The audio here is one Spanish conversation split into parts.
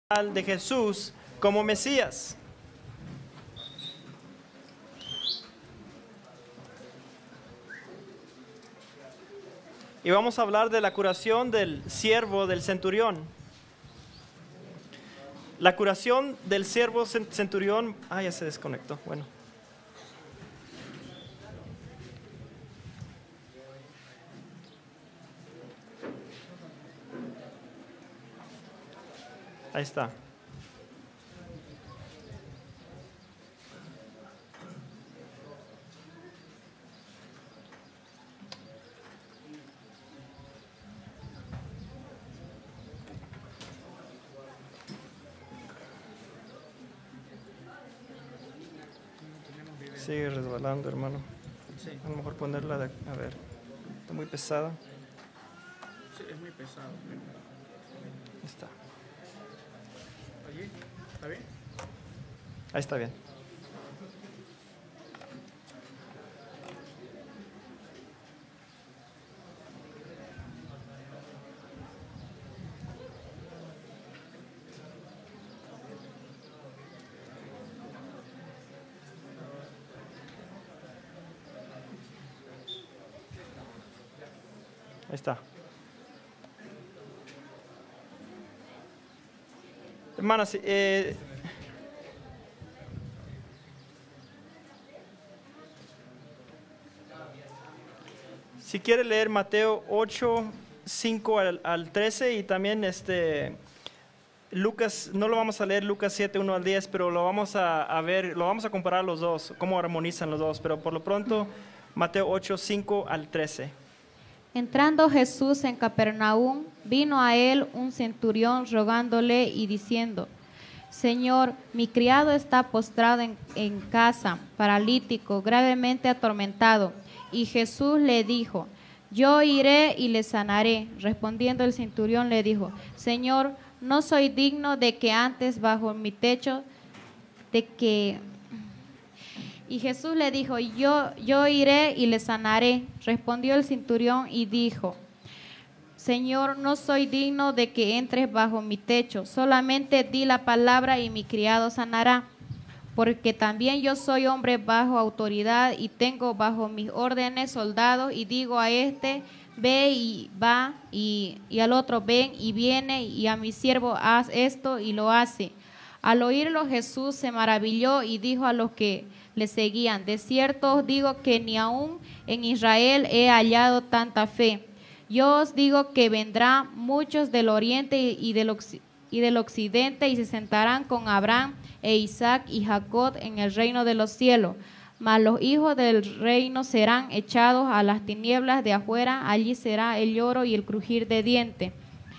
de Jesús como Mesías. Y vamos a hablar de la curación del siervo del centurión. La curación del siervo centurión. Ya se desconectó. Bueno. Ahí está. Sigue resbalando, hermano. Sí. A lo mejor ponerla a ver. Está muy pesada. Sí, es muy pesado. Ahí está. ¿Allí? ¿Está bien? Ahí está bien. Ahí está. Hermanas, si quiere leer Mateo 8, 5 al 13 y también Lucas, no lo vamos a leer Lucas 7, 1 al 10, pero lo vamos a ver, lo vamos a comparar los dos, cómo armonizan los dos, pero por lo pronto Mateo 8, 5 al 13. Entrando Jesús en Capernaum, vino a él un centurión rogándole y diciendo: Señor, mi criado está postrado en casa, paralítico, gravemente atormentado. Y Jesús le dijo: Yo iré y le sanaré. Respondiendo el centurión le dijo: Señor, no soy digno de que antes bajo mi techo, Y Jesús le dijo: yo iré y le sanaré. Respondió el centurión y dijo: Señor, no soy digno de que entres bajo mi techo, solamente di la palabra y mi criado sanará. Porque también yo soy hombre bajo autoridad y tengo bajo mis órdenes soldados, y digo a este: ve y va, y al otro: ven y viene, y a mi siervo: haz esto, y lo hace. Al oírlo Jesús se maravilló y dijo a los que le seguían: de cierto os digo que ni aun en Israel he hallado tanta fe. Yo os digo que vendrán muchos del oriente y del occidente y se sentarán con Abraham e Isaac y Jacob en el reino de los cielos. Mas los hijos del reino serán echados a las tinieblas de afuera, allí será el lloro y el crujir de dientes.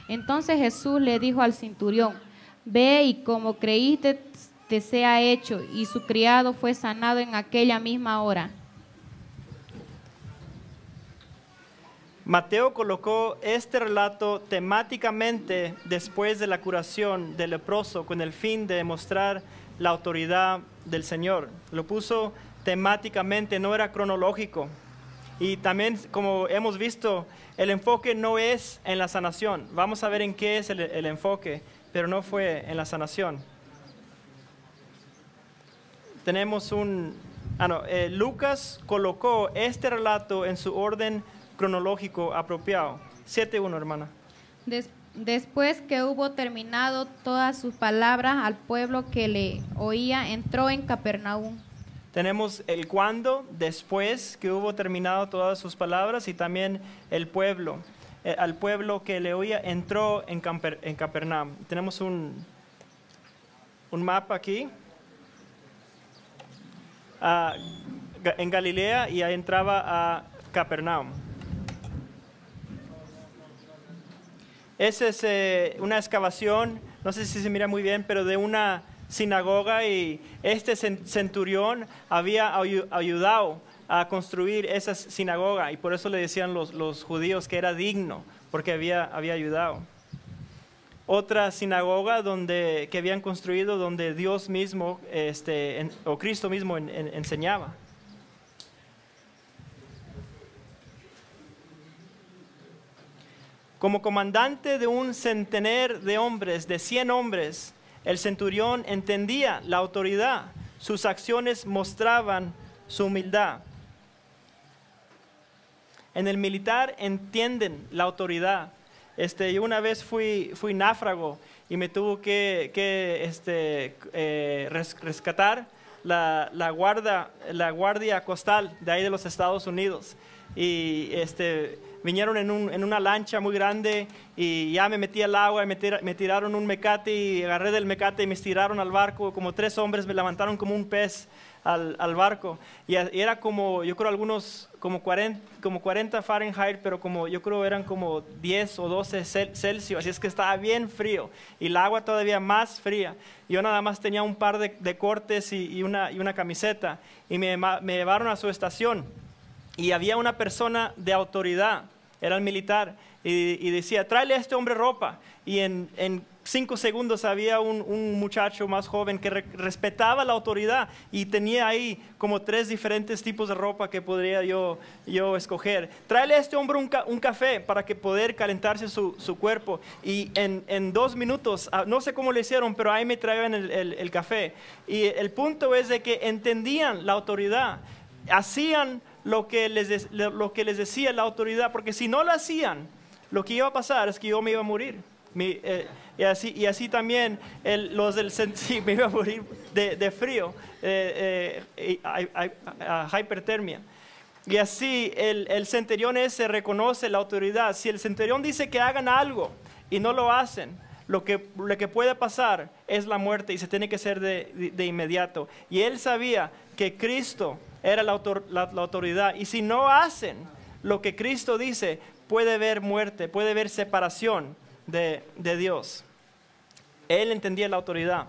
Entonces Jesús le dijo al centurión: ve y como creíste te sea hecho. Y su criado fue sanado en aquella misma hora. Mateo colocó este relato temáticamente después de la curación del leproso con el fin de demostrar la autoridad del Señor. Lo puso temáticamente, no era cronológico. Y también, como hemos visto, el enfoque no es en la sanación. Vamos a ver en qué es el enfoque, pero no fue en la sanación. Tenemos Lucas colocó este relato en su orden cronológico apropiado. 7:1, hermana. Después que hubo terminado todas sus palabras al pueblo que le oía, entró en Capernaum. Tenemos el cuándo, después que hubo terminado todas sus palabras, y también el pueblo. Al pueblo que le oía entró en Capernaum. Tenemos un mapa aquí. En Galilea, y ahí entraba a Capernaum. Esa es una excavación, no sé si se mira muy bien, pero de una sinagoga, y este centurión había ayudado a construir esa sinagoga, y por eso le decían los judíos que era digno, porque había ayudado. Otra sinagoga que habían construido, donde Dios mismo o Cristo mismo enseñaba. Como comandante de un centenar de hombres, de 100 hombres, El centurión entendía la autoridad. Sus acciones mostraban su humildad. En el militar entienden la autoridad. Yo una vez fui náufrago y me tuvo que rescatar la guardia costal de ahí de los Estados Unidos. Y vinieron en una lancha muy grande y ya me metí al agua y me tiraron un mecate y agarré del mecate y me tiraron al barco. Como 3 hombres me levantaron como un pez al barco. Y era como, yo creo, como 40 Fahrenheit, pero yo creo eran como 10 o 12 Celsius. Así es que estaba bien frío y el agua todavía más fría. Yo nada más tenía un par de cortes y una camiseta y me llevaron a su estación. Y había una persona de autoridad, era el militar, y decía, tráele a este hombre ropa. Y en 5 segundos había un muchacho más joven que respetaba la autoridad y tenía ahí como 3 diferentes tipos de ropa que podría yo escoger. Tráele a este hombre un café para que poder calentarse su cuerpo. Y en 2 minutos, no sé cómo le hicieron, pero ahí me traían el café. Y el punto es de que entendían la autoridad, hacían lo que les decía la autoridad, porque si no lo hacían, lo que iba a pasar es que yo me iba a morir. Y así también los del sí, me iba a morir de frío, hipertermia. Y así el centurión ese reconoce la autoridad. Si el centurión dice que hagan algo y no lo hacen, lo que puede pasar es la muerte y se tiene que hacer de inmediato. Y él sabía que Cristo era la autoridad. Y si no hacen lo que Cristo dice, puede haber muerte, puede haber separación de Dios. Él entendía la autoridad.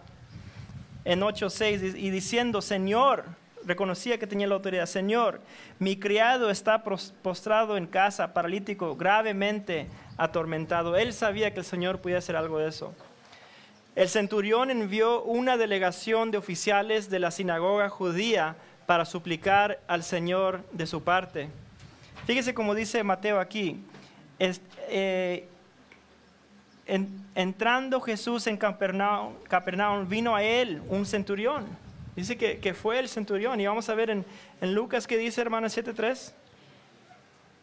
En 8:6, y diciendo, Señor, reconocía que tenía la autoridad. Señor, mi criado está postrado en casa, paralítico, gravemente atormentado. Él sabía que el Señor podía hacer algo de eso. El centurión envió una delegación de oficiales de la sinagoga judía para suplicar al Señor de su parte. Fíjese cómo dice Mateo aquí. Entrando Jesús en Capernaum, vino a él un centurión. Dice que fue el centurión. Y vamos a ver en Lucas qué dice, hermana, 7:3.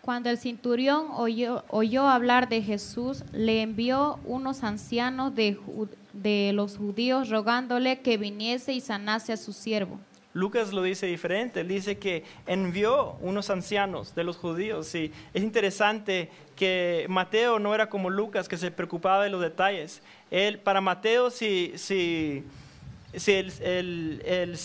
Cuando el centurión oyó hablar de Jesús, le envió unos ancianos de los judíos rogándole que viniese y sanase a su siervo. Lucas lo dice diferente. Él dice que envió unos ancianos de los judíos. Y es interesante que Mateo no era como Lucas, que se preocupaba de los detalles. Para Mateo, si el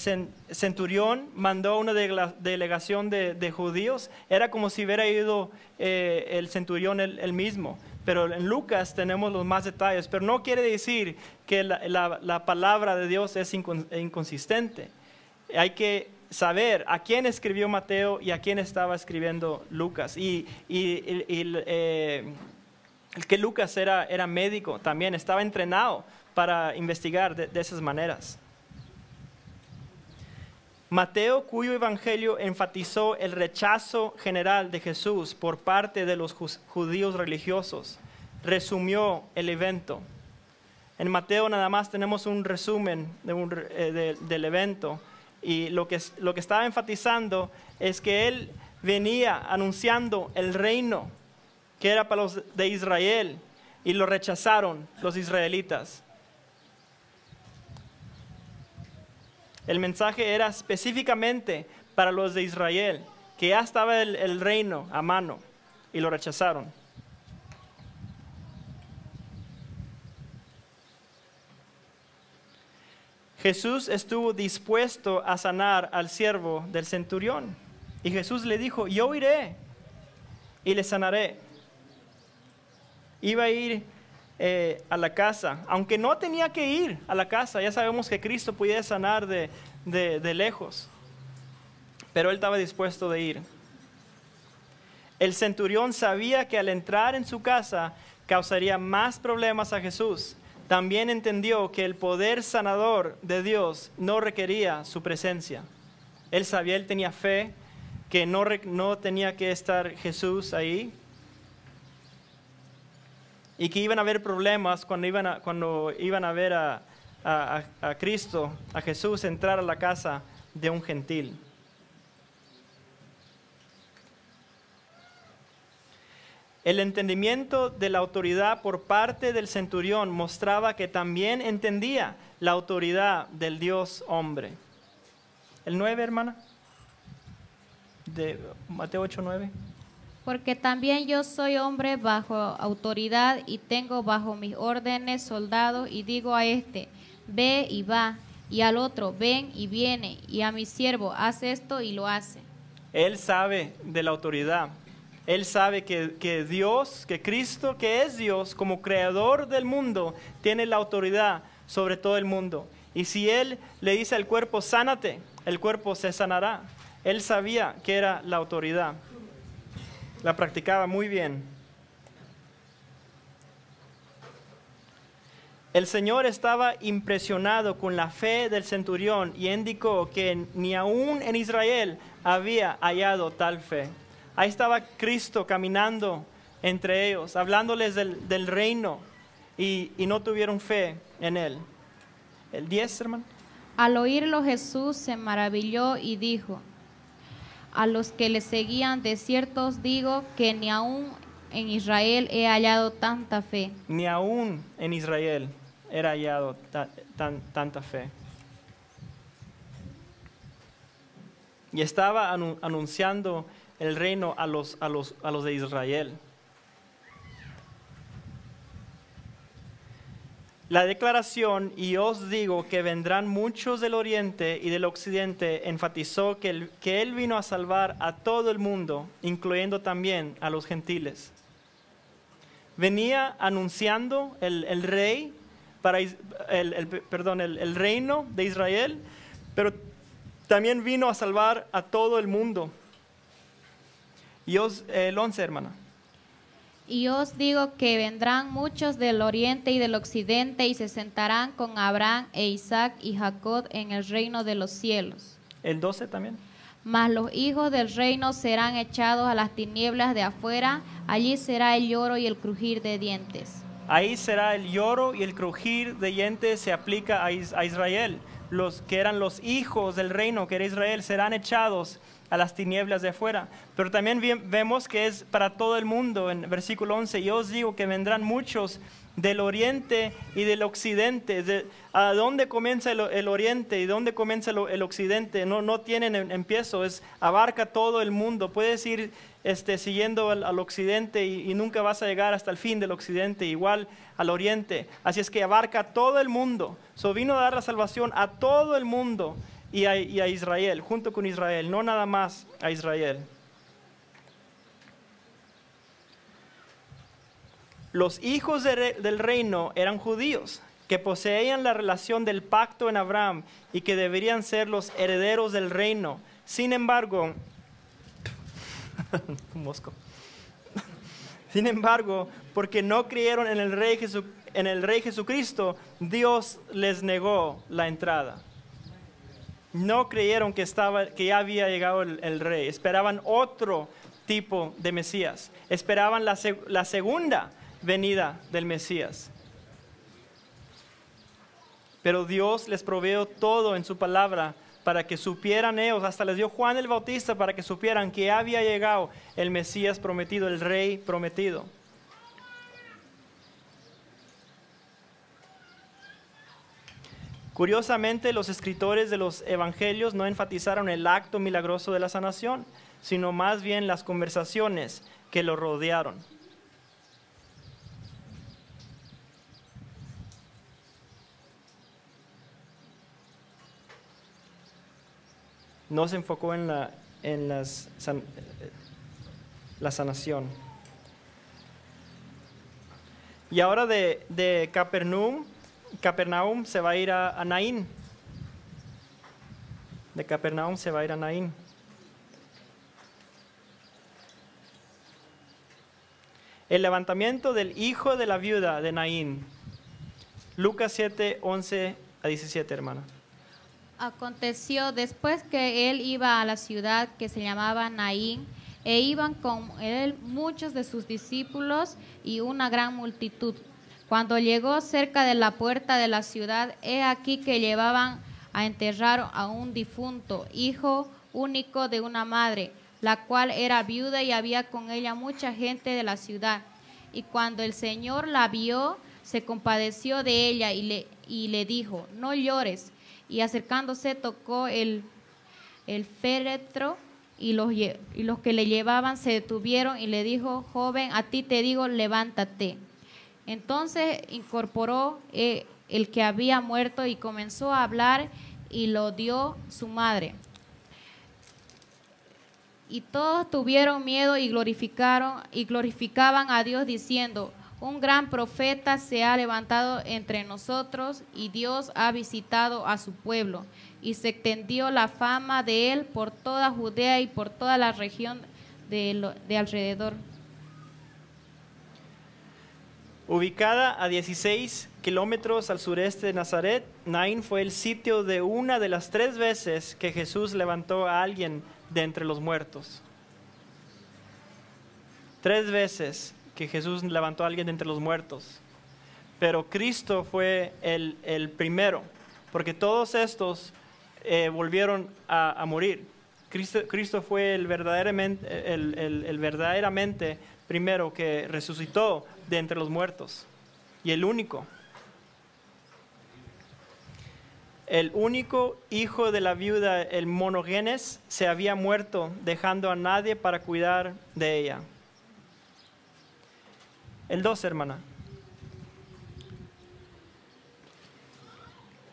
centurión mandó una delegación de judíos, era como si hubiera ido el centurión él mismo. Pero en Lucas tenemos los más detalles. Pero no quiere decir que la palabra de Dios es inconsistente. Hay que saber a quién escribió Mateo y a quién estaba escribiendo Lucas. Y que Lucas era médico también, estaba entrenado para investigar de esas maneras. Mateo, cuyo evangelio enfatizó el rechazo general de Jesús por parte de los judíos religiosos, resumió el evento. En Mateo nada más tenemos un resumen del evento. Y lo que estaba enfatizando es que él venía anunciando el reino que era para los de Israel y lo rechazaron los israelitas. El mensaje era específicamente para los de Israel, que ya estaba el reino a mano y lo rechazaron. Jesús estuvo dispuesto a sanar al siervo del centurión. Y Jesús le dijo, yo iré y le sanaré. Iba a ir a la casa, aunque no tenía que ir a la casa. Ya sabemos que Cristo podía sanar de lejos. Pero él estaba dispuesto de ir. El centurión sabía que al entrar en su casa causaría más problemas a Jesús. También entendió que el poder sanador de Dios no requería su presencia. Él sabía, él tenía fe que no tenía que estar Jesús ahí. Y que iban a haber problemas cuando iban a ver a a Cristo, a Jesús, entrar a la casa de un gentil. El entendimiento de la autoridad por parte del centurión mostraba que también entendía la autoridad del Dios hombre. El 9, hermana, de Mateo 8:9. Porque también yo soy hombre bajo autoridad y tengo bajo mis órdenes soldados y digo a este, ve y va, y al otro, ven y viene, y a mi siervo, haz esto y lo hace. Él sabe de la autoridad. Él sabe que Dios, que Cristo, que es Dios, como creador del mundo, tiene la autoridad sobre todo el mundo. Y si Él le dice al cuerpo, sánate, el cuerpo se sanará. Él sabía que era la autoridad. La practicaba muy bien. El Señor estaba impresionado con la fe del centurión y indicó que ni aún en Israel había hallado tal fe. Ahí estaba Cristo caminando entre ellos, hablándoles del reino y no tuvieron fe en Él. El 10, hermano. Al oírlo Jesús se maravilló y dijo a los que le seguían, de cierto os digo que ni aún en Israel he hallado tanta fe. Ni aún en Israel era hallado tanta fe. Y estaba anunciando el reino a los de Israel. La declaración, y os digo que vendrán muchos del oriente y del occidente, enfatizó que Él vino a salvar a todo el mundo, incluyendo también a los gentiles. Venía anunciando el rey, el reino de Israel, pero también vino a salvar a todo el mundo. Y el 11, hermana. Y os digo que vendrán muchos del oriente y del occidente y se sentarán con Abraham e Isaac y Jacob en el reino de los cielos. El 12 también. Mas los hijos del reino serán echados a las tinieblas de afuera, allí será el lloro y el crujir de dientes. Ahí será el lloro y el crujir de dientes. Se aplica a Israel. Los que eran los hijos del reino, que era Israel, serán echados a las tinieblas de afuera. Pero también vemos que es para todo el mundo. En versículo 11, yo os digo que vendrán muchos del oriente y del occidente. ¿A dónde comienza el oriente y dónde comienza el occidente? No tienen empiezo, abarca todo el mundo. Puedes ir siguiendo al occidente y nunca vas a llegar hasta el fin del occidente, igual al oriente. Así es que abarca todo el mundo. Vino a dar la salvación a todo el mundo. Y a Israel, junto con Israel, no nada más a Israel. Los hijos del reino eran judíos, que poseían la relación del pacto en Abraham y que deberían ser los herederos del reino. Sin embargo, porque no creyeron en el Rey Jesucristo, Dios les negó la entrada. No creyeron que ya había llegado el rey. Esperaban otro tipo de Mesías. Esperaban la segunda venida del Mesías. Pero Dios les proveyó todo en su palabra para que supieran ellos. Hasta les dio Juan el Bautista para que supieran que ya había llegado el Mesías prometido, el Rey prometido. Curiosamente, los escritores de los evangelios no enfatizaron el acto milagroso de la sanación, sino más bien las conversaciones que lo rodearon. No se enfocó en la sanación. Y ahora de Capernaum se va a ir a Naín. De Capernaum se va a ir a Naín. El levantamiento del hijo de la viuda de Naín. Lucas 7, 11 a 17, hermana. Aconteció después que él iba a la ciudad que se llamaba Naín, e iban con él muchos de sus discípulos y una gran multitud. Cuando llegó cerca de la puerta de la ciudad, he aquí que llevaban a enterrar a un difunto, hijo único de una madre, la cual era viuda y había con ella mucha gente de la ciudad. Y cuando el Señor la vio, se compadeció de ella y le dijo, no llores. Y acercándose tocó el féretro y los que le llevaban se detuvieron y le dijo, joven, a ti te digo, levántate. Entonces incorporó el que había muerto y comenzó a hablar y lo dio su madre. Y todos tuvieron miedo y glorificaban a Dios diciendo, un gran profeta se ha levantado entre nosotros y Dios ha visitado a su pueblo. Y se extendió la fama de él por toda Judea y por toda la región de alrededor. Ubicada a 16 kilómetros al sureste de Nazaret, Naín fue el sitio de una de las 3 veces que Jesús levantó a alguien de entre los muertos. 3 veces que Jesús levantó a alguien de entre los muertos. Pero Cristo fue el primero, porque todos estos volvieron a morir. Cristo fue el verdaderamente primero que resucitó de entre los muertos, y el único hijo de la viuda, el monogenes, se había muerto, dejando a nadie para cuidar de ella. El 2, hermana.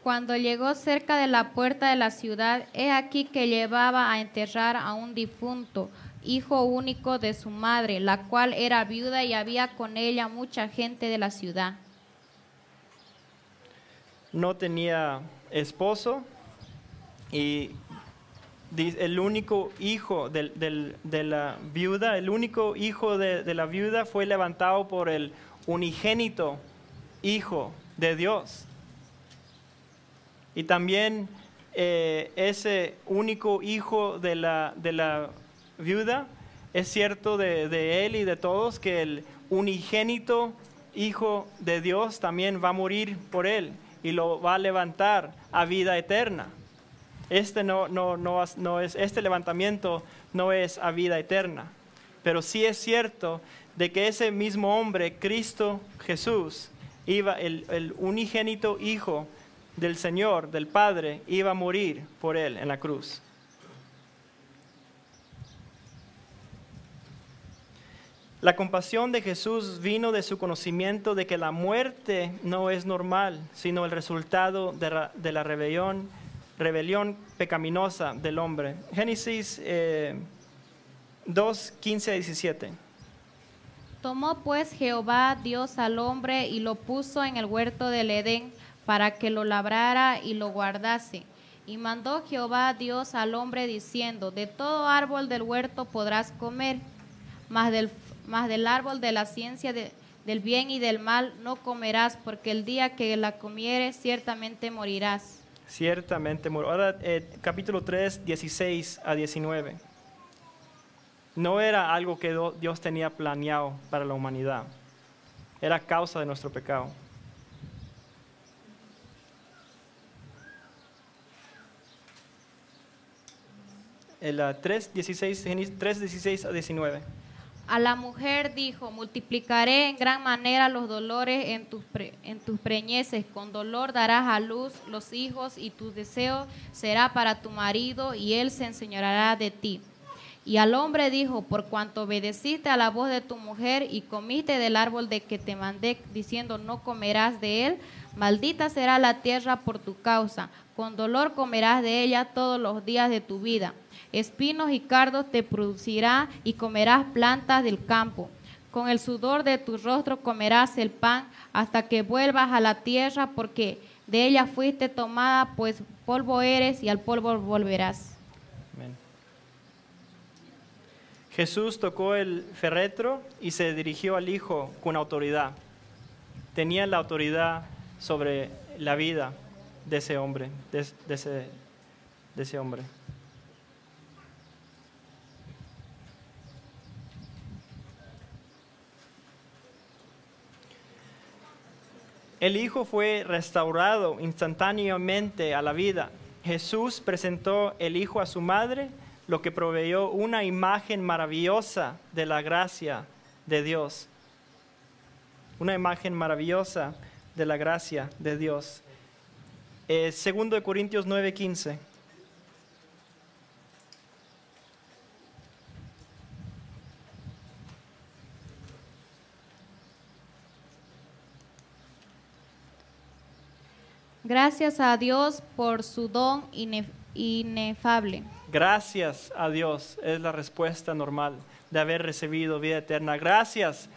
Cuando llegó cerca de la puerta de la ciudad, he aquí que llevaba a enterrar a un difunto, hijo único de su madre, la cual era viuda y había con ella mucha gente de la ciudad. No tenía esposo y el único hijo de la viuda, el único hijo de la viuda fue levantado por el unigénito Hijo de Dios. Y también ese único hijo de la viuda, es cierto de él y de todos que el unigénito Hijo de Dios también va a morir por él y lo va a levantar a vida eterna. Este levantamiento no es a vida eterna, pero sí es cierto de que ese mismo hombre, Cristo Jesús, el unigénito Hijo del Señor, del Padre, iba a morir por él en la cruz. La compasión de Jesús vino de su conocimiento de que la muerte no es normal, sino el resultado de la rebelión pecaminosa del hombre. Génesis 2, 15 a 17. Tomó pues Jehová Dios al hombre y lo puso en el huerto del Edén para que lo labrara y lo guardase. Y mandó Jehová Dios al hombre diciendo, de todo árbol del huerto podrás comer, mas del árbol de la ciencia del bien y del mal no comerás, porque el día que la comieres ciertamente morirás. Ciertamente morirás. Ahora capítulo 3, 16 a 19. No era algo que Dios tenía planeado para la humanidad. Era causa de nuestro pecado. El 3:16 a 19. A la mujer dijo, multiplicaré en gran manera los dolores en tus preñeces, con dolor darás a luz los hijos y tu deseo será para tu marido y él se enseñoreará de ti. Y al hombre dijo, por cuanto obedeciste a la voz de tu mujer y comiste del árbol de que te mandé, diciendo no comerás de él, maldita será la tierra por tu causa, con dolor comerás de ella todos los días de tu vida. Espinos y cardos te producirá y comerás plantas del campo. Con el sudor de tu rostro comerás el pan hasta que vuelvas a la tierra, porque de ella fuiste tomada, pues polvo eres y al polvo volverás. Amén. Jesús tocó el féretro y se dirigió al Hijo con autoridad. Tenía la autoridad sobre la vida de ese hombre, de ese hombre. El Hijo fue restaurado instantáneamente a la vida. Jesús presentó el Hijo a su madre, lo que proveyó una imagen maravillosa de la gracia de Dios. Una imagen maravillosa de la gracia de Dios. 2 de Corintios 9:15. Gracias a Dios por su don inefable. Gracias a Dios es la respuesta normal de haber recibido vida eterna. Gracias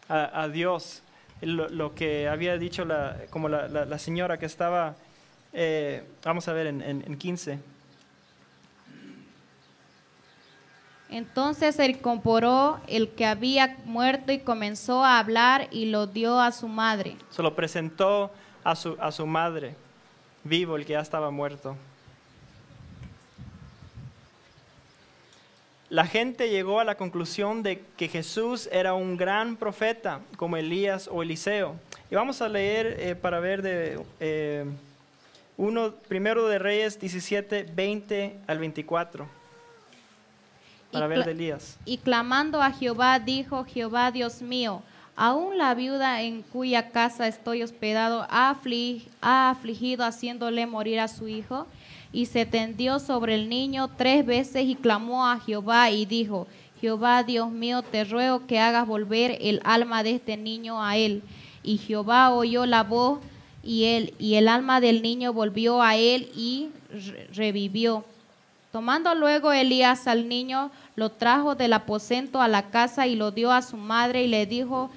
a Dios. Lo que había dicho la señora que estaba, vamos a ver en 15. Entonces se incorporó el que había muerto y comenzó a hablar y lo dio a su madre. Se lo presentó a su madre, vivo, el que ya estaba muerto. La gente llegó a la conclusión de que Jesús era un gran profeta, como Elías o Eliseo. Y vamos a leer para ver de Primero de Reyes 17, 20 al 24. Para ver de Elías. Y clamando a Jehová, dijo: Jehová Dios mío, aún la viuda en cuya casa estoy hospedado ha afligido haciéndole morir a su hijo. Y se tendió sobre el niño 3 veces y clamó a Jehová y dijo: Jehová Dios mío, te ruego que hagas volver el alma de este niño a él. Y Jehová oyó la voz y el alma del niño volvió a él y revivió. Tomando luego Elías al niño, lo trajo del aposento a la casa y lo dio a su madre y le dijo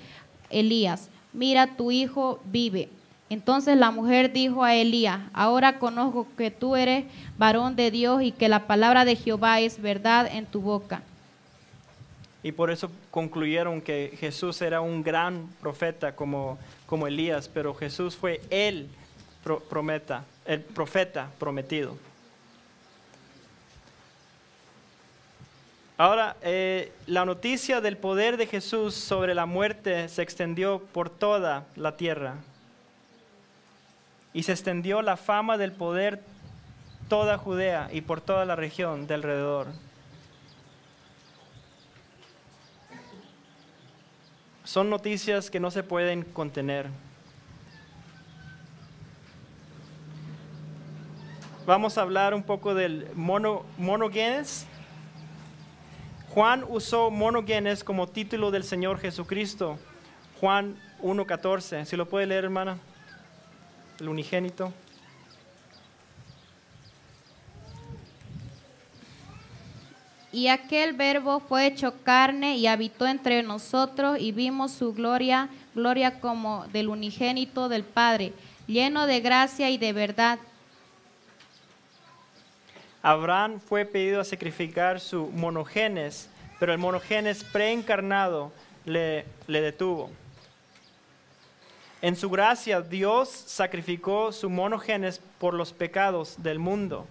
Elías: mira, tu hijo vive. Entonces la mujer dijo a Elías: ahora conozco que tú eres varón de Dios y que la palabra de Jehová es verdad en tu boca. Y por eso concluyeron que Jesús era un gran profeta como Elías, pero Jesús fue el profeta prometido. Ahora, la noticia del poder de Jesús sobre la muerte se extendió por toda la tierra. Y se extendió la fama del poder toda Judea y por toda la región de alrededor. Son noticias que no se pueden contener. Vamos a hablar un poco del monogenes. Juan usó monogenes como título del Señor Jesucristo. Juan 1:14. Si lo puede leer, hermana. El unigénito. Y aquel verbo fue hecho carne y habitó entre nosotros y vimos su gloria, gloria como del unigénito del Padre, lleno de gracia y de verdad. Abraham fue pedido a sacrificar su monogenes, pero el monogenes preencarnado le detuvo. En su gracia, Dios sacrificó su monogenes por los pecados del mundo,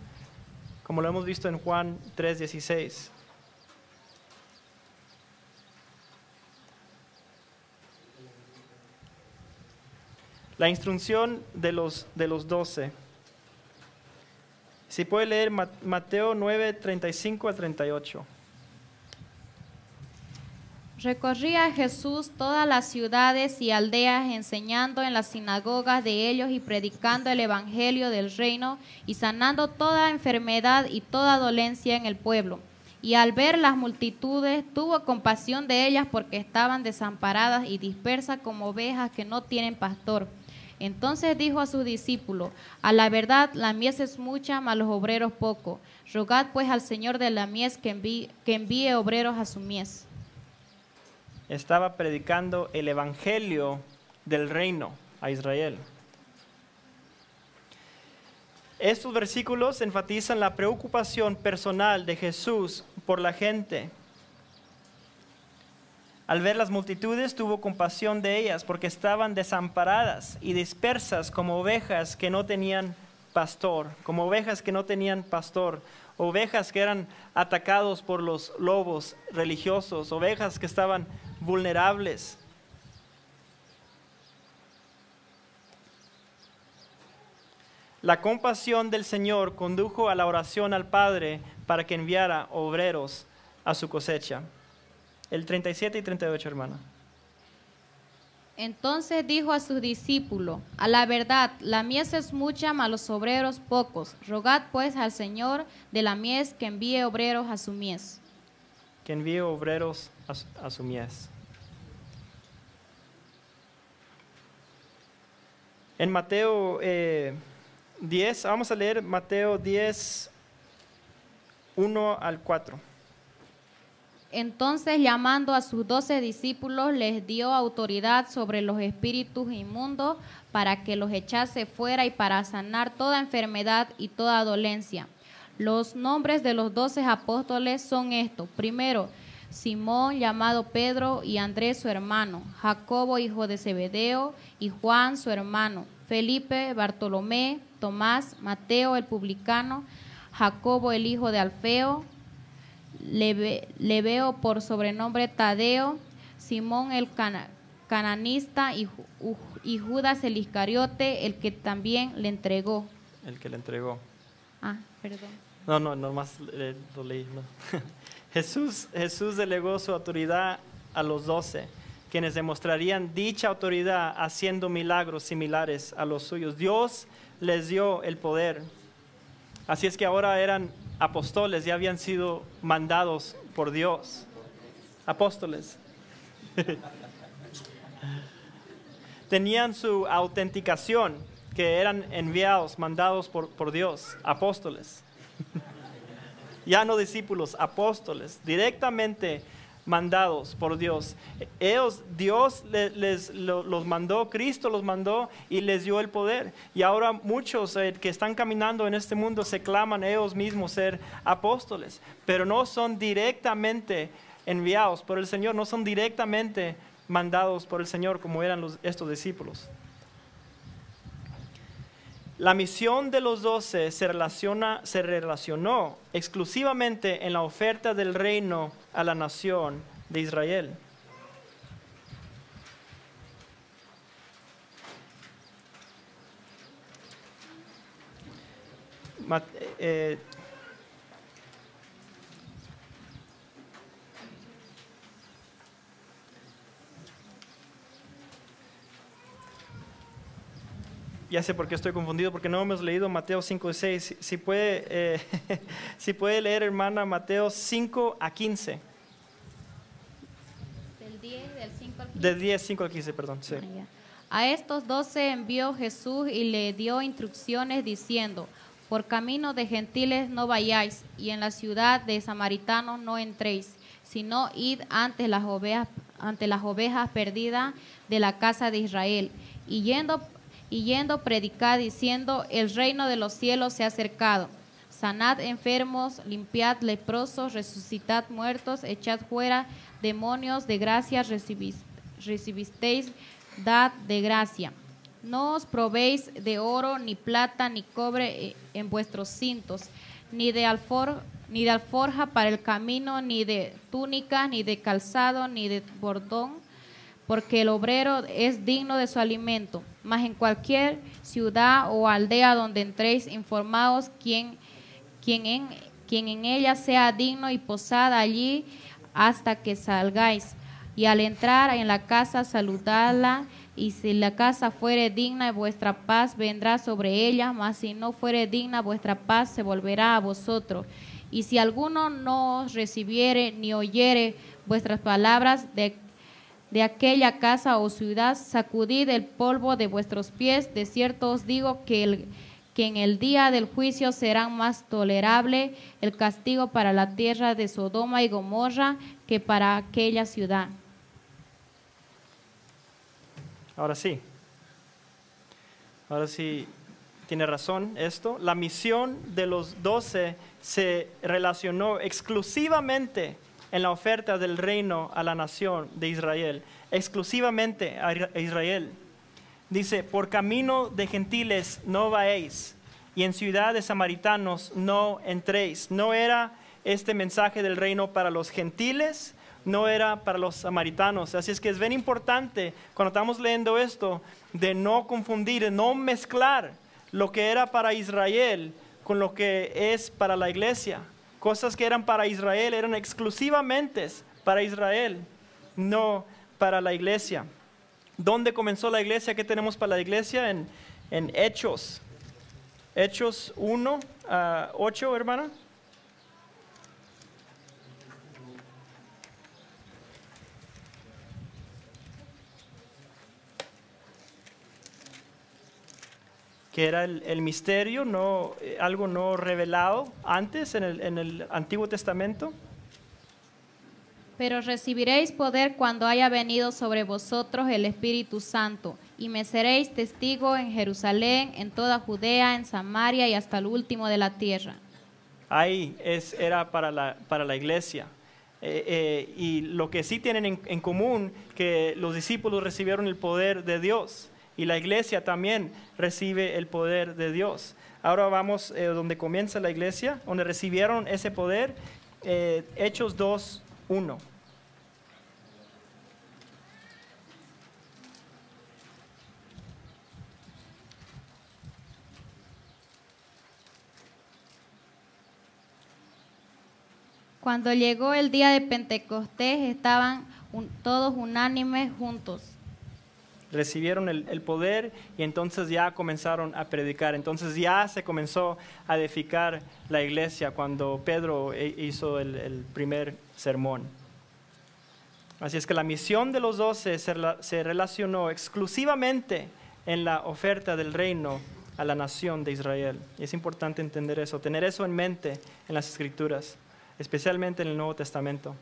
como lo hemos visto en Juan 3:16. La instrucción de los 12. Si puede leer Mateo 9:35 al 38. Recorría Jesús todas las ciudades y aldeas, enseñando en las sinagogas de ellos y predicando el evangelio del reino y sanando toda enfermedad y toda dolencia en el pueblo. Y al ver las multitudes, tuvo compasión de ellas porque estaban desamparadas y dispersas como ovejas que no tienen pastor. Entonces dijo a sus discípulos: a la verdad la mies es mucha, mas los obreros pocos. Rogad pues al Señor de la mies que envíe obreros a su mies. Estaba predicando el evangelio del reino a Israel. Estos versículos enfatizan la preocupación personal de Jesús por la gente. Al ver las multitudes, tuvo compasión de ellas porque estaban desamparadas y dispersas como ovejas que no tenían pastor, ovejas que eran atacados por los lobos religiosos, ovejas que estaban vulnerables. La compasión del Señor condujo a la oración al Padre para que enviara obreros a su cosecha. El 37 y 38, hermana. Entonces dijo a sus discípulos: a la verdad, la mies es mucha, mas los obreros pocos. Rogad pues al Señor de la mies que envíe obreros a su mies. Que envíe obreros a su mies. En Mateo 10, vamos a leer Mateo 10, 1 al 4. Entonces, llamando a sus 12 discípulos, les dio autoridad sobre los espíritus inmundos para que los echase fuera y para sanar toda enfermedad y toda dolencia. Los nombres de los 12 apóstoles son estos. Primero, Simón, llamado Pedro, y Andrés su hermano, Jacobo, hijo de Zebedeo, y Juan su hermano, Felipe, Bartolomé, Tomás, Mateo el publicano, Jacobo el hijo de Alfeo, Lebeo por sobrenombre Tadeo, Simón el cananista y Judas el Iscariote, el que también le entregó. El que le entregó. Perdón. No, nomás lo leí. No. Jesús delegó su autoridad a los 12, quienes demostrarían dicha autoridad haciendo milagros similares a los suyos. Dios les dio el poder. Así es que ahora eran apóstoles, ya habían sido mandados por Dios. Apóstoles. Tenían su autenticación, que eran enviados, mandados por Dios, apóstoles. Ya no discípulos, apóstoles, directamente mandados por Dios. Dios los mandó, Cristo los mandó y les dio el poder. Y ahora muchos que están caminando en este mundo se claman ellos mismos ser apóstoles, pero no son directamente enviados por el Señor, no son directamente mandados por el Señor como eran estos discípulos. La misión de los 12 se relacionó exclusivamente en la oferta del reino a la nación de Israel. Ya sé por qué estoy confundido, porque no hemos leído Mateo 5 y 6. Si puede, si puede leer, hermana, Mateo 5 a 15. Del 5 al 15. Del 10, 5 al 15, perdón. Sí. A estos 12 envió Jesús y le dio instrucciones diciendo: por camino de gentiles no vayáis, y en la ciudad de samaritanos no entréis, sino id ante las ovejas perdidas de la casa de Israel. Y yendo predicad diciendo: el reino de los cielos se ha acercado. Sanad enfermos, limpiad leprosos, resucitad muertos, echad fuera demonios, de gracia recibisteis, dad de gracia. No os probéis de oro, ni plata, ni cobre en vuestros cintos, ni de alforja para el camino, ni de túnica, ni de calzado, ni de bordón, porque el obrero es digno de su alimento. Mas en cualquier ciudad o aldea donde entréis, informaos quien en ella sea digno, y posad allí hasta que salgáis. Y al entrar en la casa, saludadla, y si la casa fuere digna, vuestra paz vendrá sobre ella, mas si no fuere digna, vuestra paz se volverá a vosotros. Y si alguno no os recibiere ni oyere vuestras palabras de aquella casa o ciudad, sacudid el polvo de vuestros pies. De cierto os digo que en el día del juicio será más tolerable el castigo para la tierra de Sodoma y Gomorra que para aquella ciudad. Ahora sí tiene razón esto. La misión de los 12 se relacionó exclusivamente en la oferta del reino a la nación de Israel, exclusivamente a Israel. Dice: por camino de gentiles no vayáis, y en ciudad de samaritanos no entréis. No era este mensaje del reino para los gentiles, no era para los samaritanos. Así es que es bien importante cuando estamos leyendo esto de no confundir, de no mezclar lo que era para Israel con lo que es para la iglesia. Cosas que eran para Israel eran exclusivamente para Israel, no para la iglesia. ¿Dónde comenzó la iglesia? ¿Qué tenemos para la iglesia? En Hechos. Hechos 1 a 8, hermana. Que era el misterio, algo no revelado antes en el Antiguo Testamento. Pero recibiréis poder cuando haya venido sobre vosotros el Espíritu Santo, y me seréis testigo en Jerusalén, en toda Judea, en Samaria y hasta el último de la tierra. Ahí era para la iglesia. Y lo que sí tienen en común, que los discípulos recibieron el poder de Dios. Y la iglesia también recibe el poder de Dios. Ahora vamos donde comienza la iglesia, donde recibieron ese poder, Hechos 2:1. Cuando llegó el día de Pentecostés, estaban todos unánimes juntos. Recibieron el poder y entonces ya comenzaron a predicar. Entonces ya se comenzó a edificar la iglesia cuando Pedro hizo el primer sermón. Así es que la misión de los 12 se relacionó exclusivamente en la oferta del reino a la nación de Israel. Y es importante entender eso, tener eso en mente en las Escrituras, especialmente en el Nuevo Testamento.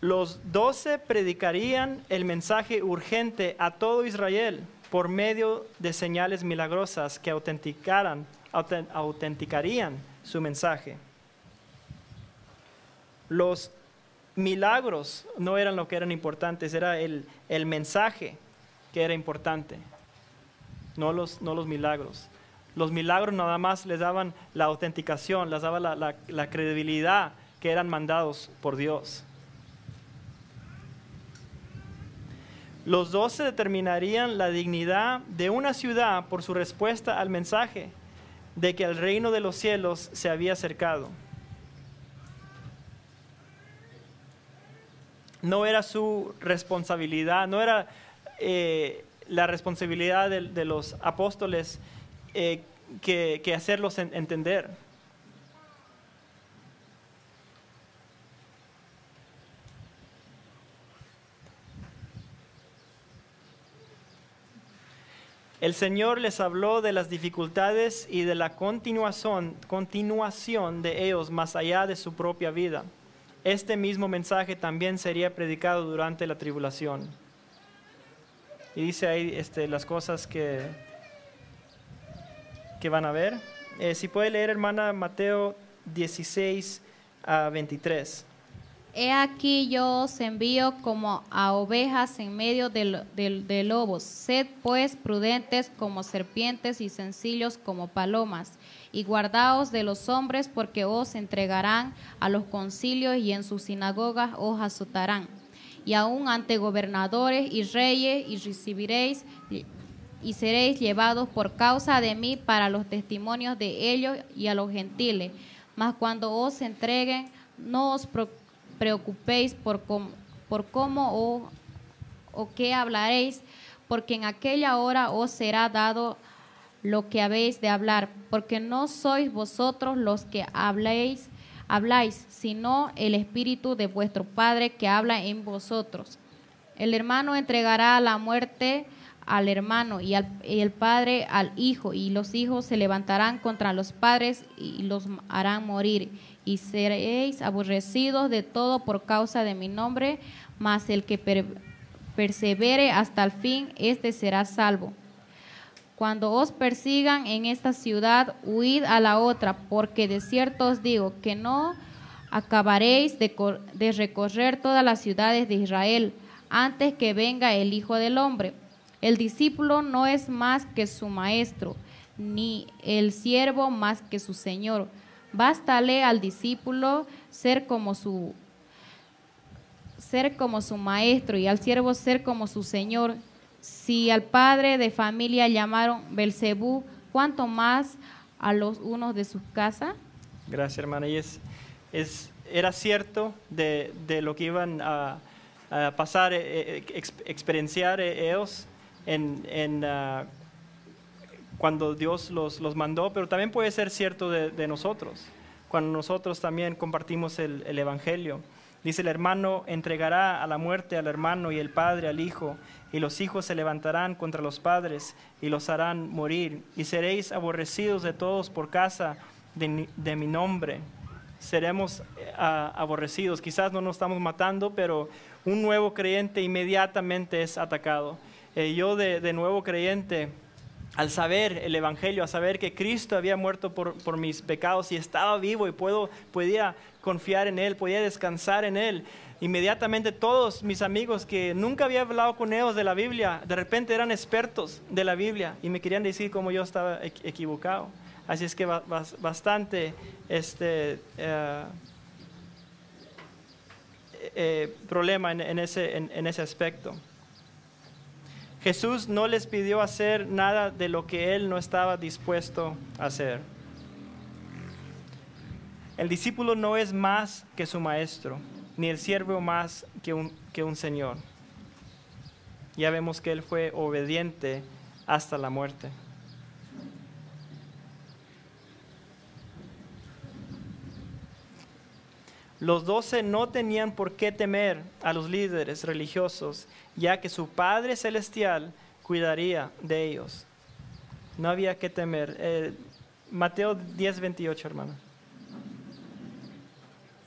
Los 12 predicarían el mensaje urgente a todo Israel por medio de señales milagrosas que autenticarían su mensaje. Los milagros no eran lo que eran importantes, era el mensaje que era importante, no los milagros. Los milagros nada más les daban la autenticación, les daban la credibilidad que eran mandados por Dios. Los 12 determinarían la dignidad de una ciudad por su respuesta al mensaje de que el reino de los cielos se había acercado. No era su responsabilidad, no era la responsabilidad de los apóstoles que hacerlos entender. El Señor les habló de las dificultades y de la continuación de ellos más allá de su propia vida. Este mismo mensaje también sería predicado durante la tribulación. Y dice ahí las cosas que van a ver. Si puede leer, hermana, Mateo 16 a 23. He aquí yo os envío como a ovejas en medio de lobos. Sed pues prudentes como serpientes y sencillos como palomas. Y guardaos de los hombres, porque os entregarán a los concilios y en sus sinagogas os azotarán. Y aún ante gobernadores y reyes y recibiréis y seréis llevados por causa de mí para los testimonios de ellos y a los gentiles. Mas cuando os entreguen, no os preocupéis por cómo o qué hablaréis, porque en aquella hora os será dado lo que habéis de hablar, porque no sois vosotros los que habláis, sino el Espíritu de vuestro Padre que habla en vosotros. El hermano entregará a la muerte al hermano y el padre al hijo, y los hijos se levantarán contra los padres y los harán morir, y seréis aborrecidos de todo por causa de mi nombre, mas el que persevere hasta el fin, éste será salvo. Cuando os persigan en esta ciudad, huid a la otra, porque de cierto os digo que no acabaréis de recorrer todas las ciudades de Israel antes que venga el Hijo del Hombre. El discípulo no es más que su maestro, ni el siervo más que su señor. Bástale al discípulo ser como su maestro, y al siervo ser como su señor. Si al padre de familia llamaron Belcebú, ¿cuánto más a los unos de sus casas? Gracias, hermana. Y era cierto de lo que iban a pasar, experienciar ellos cuando Dios los mandó, pero también puede ser cierto de nosotros, cuando nosotros también compartimos el Evangelio. Dice, el hermano entregará a la muerte al hermano y el padre al hijo, y los hijos se levantarán contra los padres y los harán morir, y seréis aborrecidos de todos por causa de mi nombre. Seremos aborrecidos. Quizás no nos estamos matando, pero un nuevo creyente inmediatamente es atacado. Yo de nuevo creyente, al saber el Evangelio, a saber que Cristo había muerto por mis pecados y estaba vivo y podía confiar en Él, podía descansar en Él, inmediatamente todos mis amigos que nunca había hablado con ellos de la Biblia, de repente eran expertos de la Biblia y me querían decir cómo yo estaba equivocado. Así es que bastante problema en ese aspecto. Jesús no les pidió hacer nada de lo que Él no estaba dispuesto a hacer. El discípulo no es más que su maestro, ni el siervo más que un señor. Ya vemos que Él fue obediente hasta la muerte. Los 12 no tenían por qué temer a los líderes religiosos, ya que su Padre Celestial cuidaría de ellos. No había que temer. Mateo 10:28, hermano.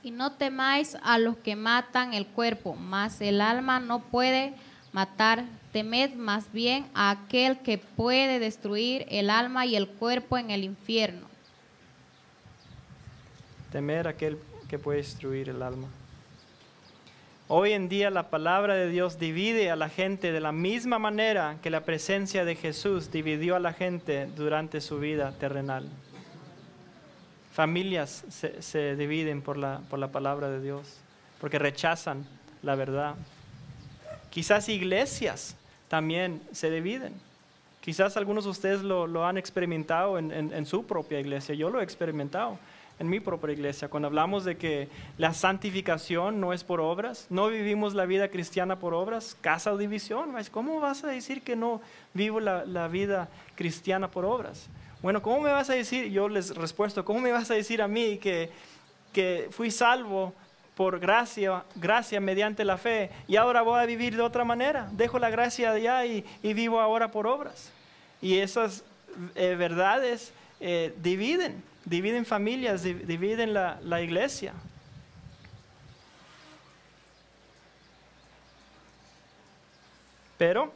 Y no temáis a los que matan el cuerpo, mas el alma no puede matar. Temed más bien a aquel que puede destruir el alma y el cuerpo en el infierno. Temer a aquel que puede destruir el alma. Hoy en día la palabra de Dios divide a la gente de la misma manera que la presencia de Jesús dividió a la gente durante su vida terrenal. Familias se dividen por la palabra de Dios, porque rechazan la verdad. Quizás iglesias también se dividen. Quizás algunos de ustedes lo han experimentado en su propia iglesia. Yo lo he experimentado en mi propia iglesia, cuando hablamos de que la santificación no es por obras, no vivimos la vida cristiana por obras, casa o división. ¿Cómo vas a decir que no vivo la vida cristiana por obras? Bueno, ¿cómo me vas a decir? Yo les respuesto, ¿cómo me vas a decir a mí que fui salvo por gracia mediante la fe y ahora voy a vivir de otra manera? Dejo la gracia allá y vivo ahora por obras. Y esas verdades dividen familias, dividen la iglesia. Pero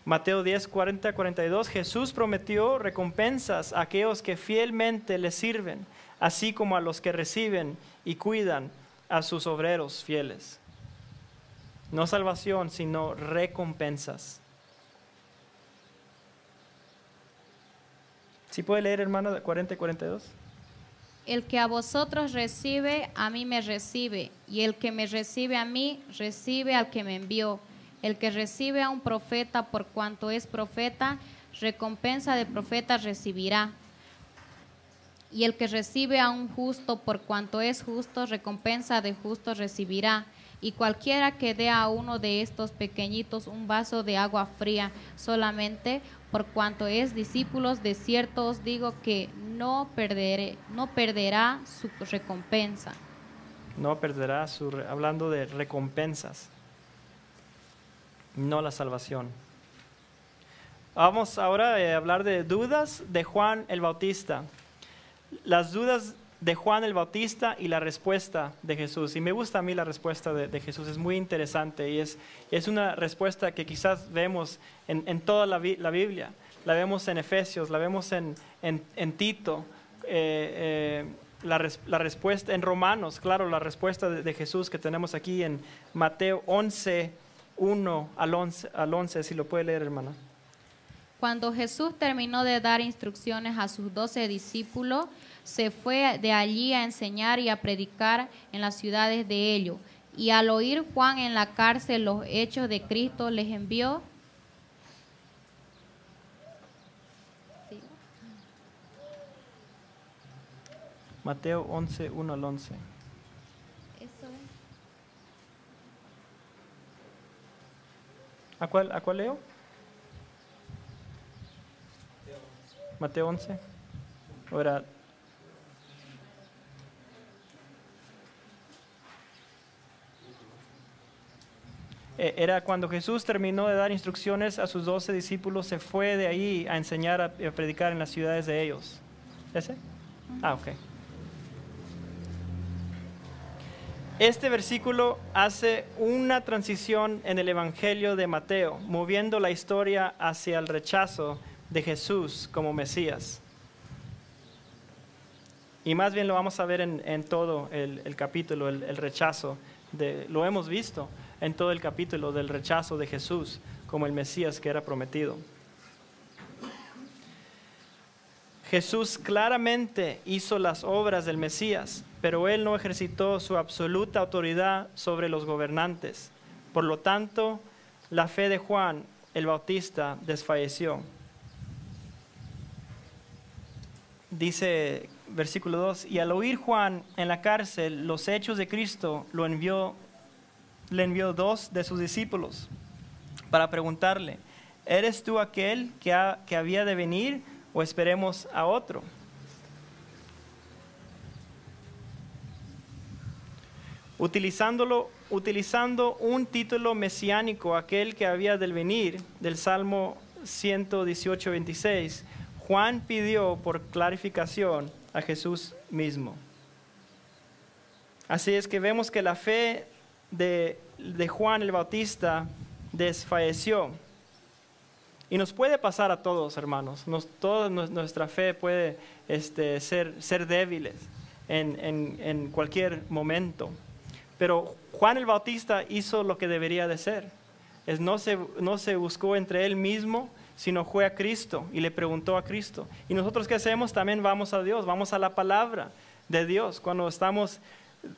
Mateo 10, 40, 42, Jesús prometió recompensas a aquellos que fielmente le sirven, así como a los que reciben y cuidan a sus obreros fieles. No salvación, sino recompensas. ¿Sí puede leer, hermana, 40 y 42? El que a vosotros recibe, a mí me recibe, y el que me recibe a mí, recibe al que me envió. El que recibe a un profeta por cuanto es profeta, recompensa de profeta recibirá. Y el que recibe a un justo por cuanto es justo, recompensa de justo recibirá. Y cualquiera que dé a uno de estos pequeñitos un vaso de agua fría solamente, por cuanto es discípulos, de cierto os digo que no perderá su recompensa. No perderá hablando de recompensas, no la salvación. Vamos ahora a hablar de dudas de Juan el Bautista. Las dudas de Juan el Bautista y la respuesta de Jesús. Y me gusta a mí la respuesta de Jesús, es muy interesante y es una respuesta que quizás vemos en toda la Biblia. La vemos en Efesios, la vemos en Tito, la respuesta en Romanos, claro, la respuesta de Jesús que tenemos aquí en Mateo 11, 1 al 11, si lo puede leer, hermana. Cuando Jesús terminó de dar instrucciones a sus 12 discípulos, se fue de allí a enseñar y a predicar en las ciudades de ellos. Y al oír Juan en la cárcel los hechos de Cristo, les envió Mateo 11, 1 al 11. Eso es. ¿A cuál leo? Mateo 11. Ahora, era cuando Jesús terminó de dar instrucciones a sus 12 discípulos, se fue de ahí a enseñar a predicar en las ciudades de ellos. ¿Ese? Ah, ok. Este versículo hace una transición en el Evangelio de Mateo, moviendo la historia hacia el rechazo de Jesús como Mesías. Y más bien lo vamos a ver en todo el capítulo, el rechazo. Lo hemos visto en todo el capítulo del rechazo de Jesús como el Mesías que era prometido. Jesús claramente hizo las obras del Mesías, pero él no ejercitó su absoluta autoridad sobre los gobernantes. Por lo tanto, la fe de Juan el Bautista desfalleció. Dice versículo 2, y al oír Juan en la cárcel los hechos de Cristo, le envió 2 de sus discípulos para preguntarle, ¿eres tú aquel que había de venir o esperemos a otro? Utilizando un título mesiánico, aquel que había de venir, del Salmo 118, 26, Juan pidió por clarificación a Jesús mismo. Así es que vemos que la fe de Juan el Bautista desfalleció. Y nos puede pasar a todos, hermanos. Toda nuestra fe puede ser débiles en cualquier momento. Pero Juan el Bautista hizo lo que debería de ser. No se buscó entre él mismo, sino fue a Cristo y le preguntó a Cristo. ¿Y nosotros qué hacemos? También vamos a Dios, vamos a la palabra de Dios. Cuando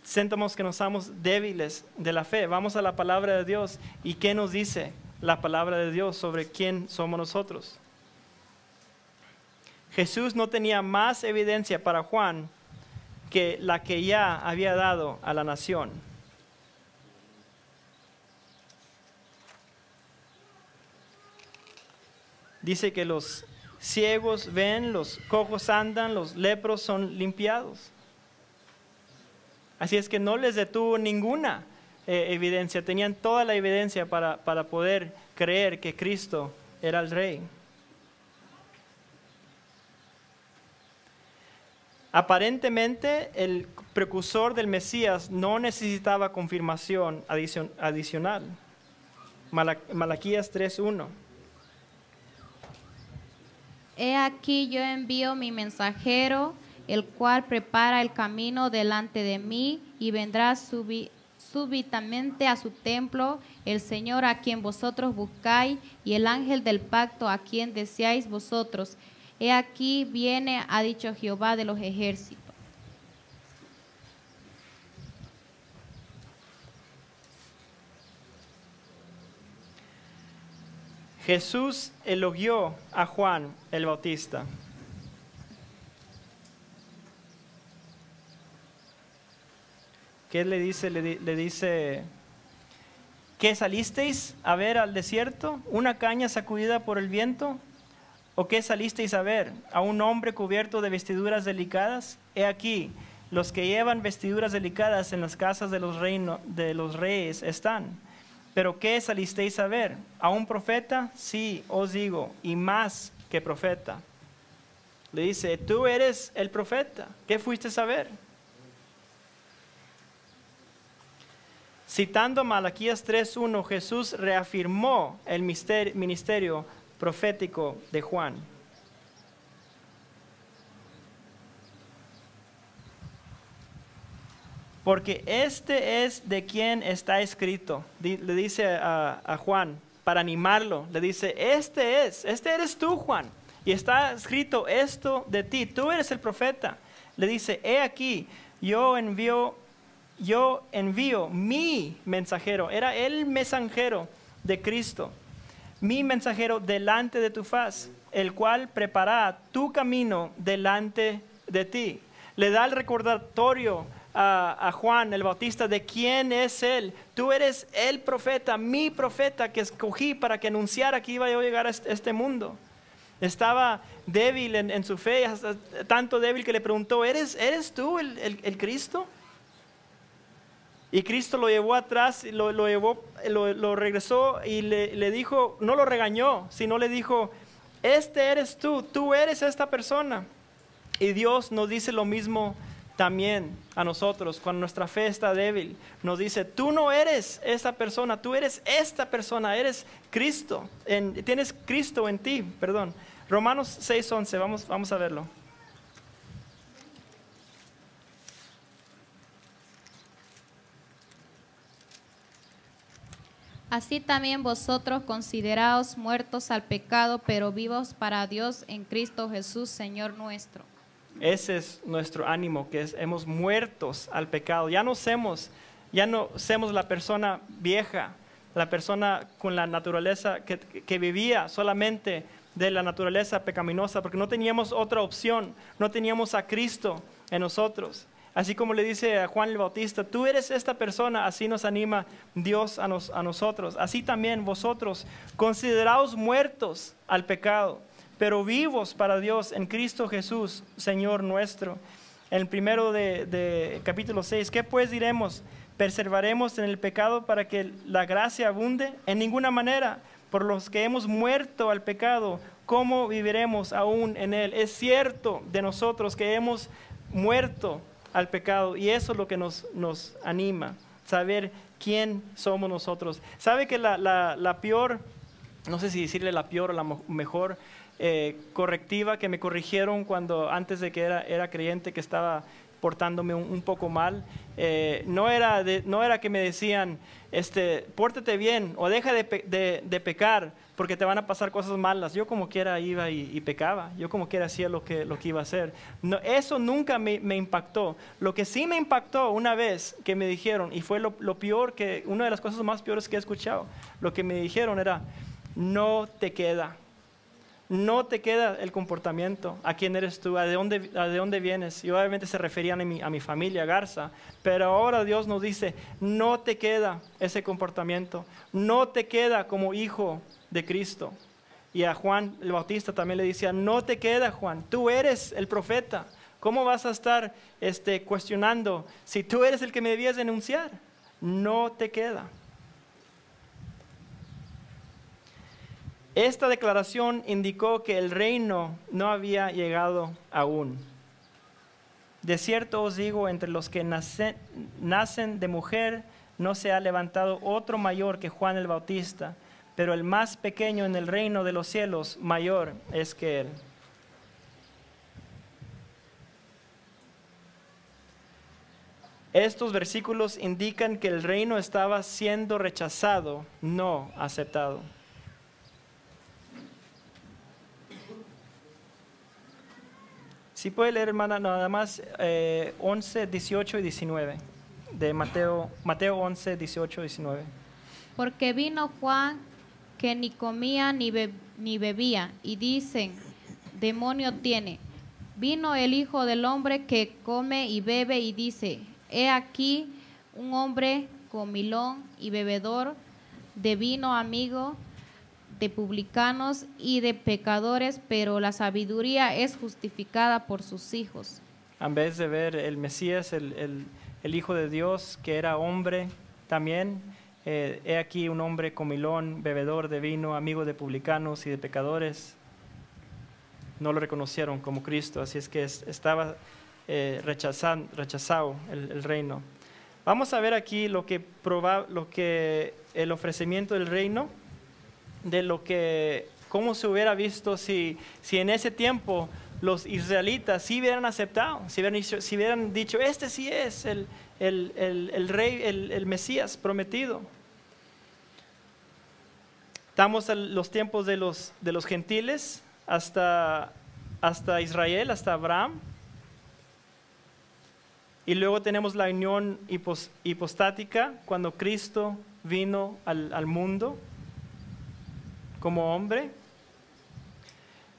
sentimos que nos estamos débiles de la fe, vamos a la palabra de Dios. ¿Y qué nos dice la palabra de Dios sobre quién somos nosotros? Jesús no tenía más evidencia para Juan que la que ya había dado a la nación. Dice que los ciegos ven, los cojos andan, los lepros son limpiados. Así es que no les detuvo ninguna evidencia, tenían toda la evidencia para poder creer que Cristo era el Rey. Aparentemente el precursor del Mesías no necesitaba confirmación adicional. Malaquías 3:1. He aquí yo envío mi mensajero, el cual prepara el camino delante de mí, y vendrá súbitamente a su templo el Señor a quien vosotros buscáis, y el ángel del pacto a quien deseáis vosotros. He aquí viene, ha dicho Jehová de los ejércitos. Jesús elogió a Juan el Bautista. ¿Qué le dice? Le dice, ¿qué salisteis a ver al desierto? ¿Una caña sacudida por el viento? ¿O qué salisteis a ver? ¿A un hombre cubierto de vestiduras delicadas? He aquí, los que llevan vestiduras delicadas en las casas de los reyes están. ¿Pero qué salisteis a ver? ¿A un profeta? Sí, os digo, y más que profeta. Le dice, tú eres el profeta. ¿Qué fuiste a ver? Citando Malaquías 3:1, Jesús reafirmó el ministerio profético de Juan. Porque este es de quien está escrito, le dice a Juan, para animarlo, le dice, este eres tú, Juan, y está escrito esto de ti, tú eres el profeta. Le dice, he aquí, yo envío mi mensajero, era el mensajero de Cristo, mi mensajero delante de tu faz, el cual preparará tu camino delante de ti. le da el recordatorio a Juan el Bautista de quién es él. Tú eres el profeta, mi profeta que escogí para que anunciara que iba a llegar a este mundo. Estaba débil en su fe, hasta tanto débil que le preguntó, ¿eres tú el Cristo? Y Cristo lo llevó atrás, lo regresó y le dijo, no lo regañó, sino le dijo, este eres tú eres esta persona. Y Dios nos dice lo mismo también a nosotros, cuando nuestra fe está débil, nos dice, tú no eres esta persona, tú eres esta persona, eres Cristo, tienes Cristo en ti, perdón. Romanos 6:11, vamos a verlo. Así también vosotros consideraos muertos al pecado, pero vivos para Dios en Cristo Jesús, Señor nuestro. Ese es nuestro ánimo, hemos muertos al pecado. Ya no somos la persona vieja, la persona con la naturaleza que vivía solamente de la naturaleza pecaminosa, porque no teníamos otra opción, no teníamos a Cristo en nosotros. Así como le dice a Juan el Bautista, tú eres esta persona, así nos anima Dios a nosotros. Así también vosotros, consideraos muertos al pecado, pero vivos para Dios en Cristo Jesús, Señor nuestro. En el primero de capítulo 6, ¿qué pues diremos? ¿Perseveraremos en el pecado para que la gracia abunde? En ninguna manera. Por los que hemos muerto al pecado, ¿cómo viviremos aún en él? Es cierto de nosotros que hemos muerto al pecado, y eso es lo que nos anima, saber quién somos nosotros. ¿Sabe que la peor, no sé si decirle la peor o la mejor correctiva que me corrigieron antes de que era creyente, que estaba portándome un poco mal, no era que me decían, pórtate bien o deja de pecar porque te van a pasar cosas malas? Yo como quiera iba y pecaba, yo como quiera hacía lo que iba a hacer. No, eso nunca me impactó. Lo que sí me impactó una vez que me dijeron, y fue lo peor, una de las cosas más peores que he escuchado, lo que me dijeron era, no te queda el comportamiento, a quién eres tú, de dónde vienes. Y obviamente se referían a mi familia Garza, pero ahora Dios nos dice, no te queda ese comportamiento, no te queda como hijo de Cristo. Y a Juan el Bautista también le decía, no te queda, Juan, tú eres el profeta, ¿cómo vas a estar cuestionando si tú eres el que me debías denunciar? No te queda. Esta declaración indicó que el reino no había llegado aún. De cierto os digo, entre los que nacen de mujer no se ha levantado otro mayor que Juan el Bautista, pero el más pequeño en el reino de los cielos mayor es que él. Estos versículos indican que el reino estaba siendo rechazado, no aceptado. Si puede leer, hermana, nada más 11, 18 y 19 de Mateo 11, 18 y 19. Porque vino Juan que ni comía ni bebía, y dicen, demonio tiene. Vino el Hijo del Hombre que come y bebe, y dice, he aquí un hombre comilón y bebedor de vino, amigo de publicanos y de pecadores, pero la sabiduría es justificada por sus hijos. En vez de ver el Mesías, el Hijo de Dios, que era hombre también, he aquí un hombre comilón, bebedor de vino, amigo de publicanos y de pecadores. No lo reconocieron como Cristo, así es que estaba rechazado el reino. Vamos a ver aquí lo que el ofrecimiento del reino, cómo se hubiera visto si en ese tiempo los israelitas sí hubieran aceptado, si hubieran dicho, este sí es el rey, el Mesías prometido. Estamos en los tiempos de los gentiles, hasta Israel, hasta Abraham. Y luego tenemos la unión hipostática, cuando Cristo vino al mundo como hombre.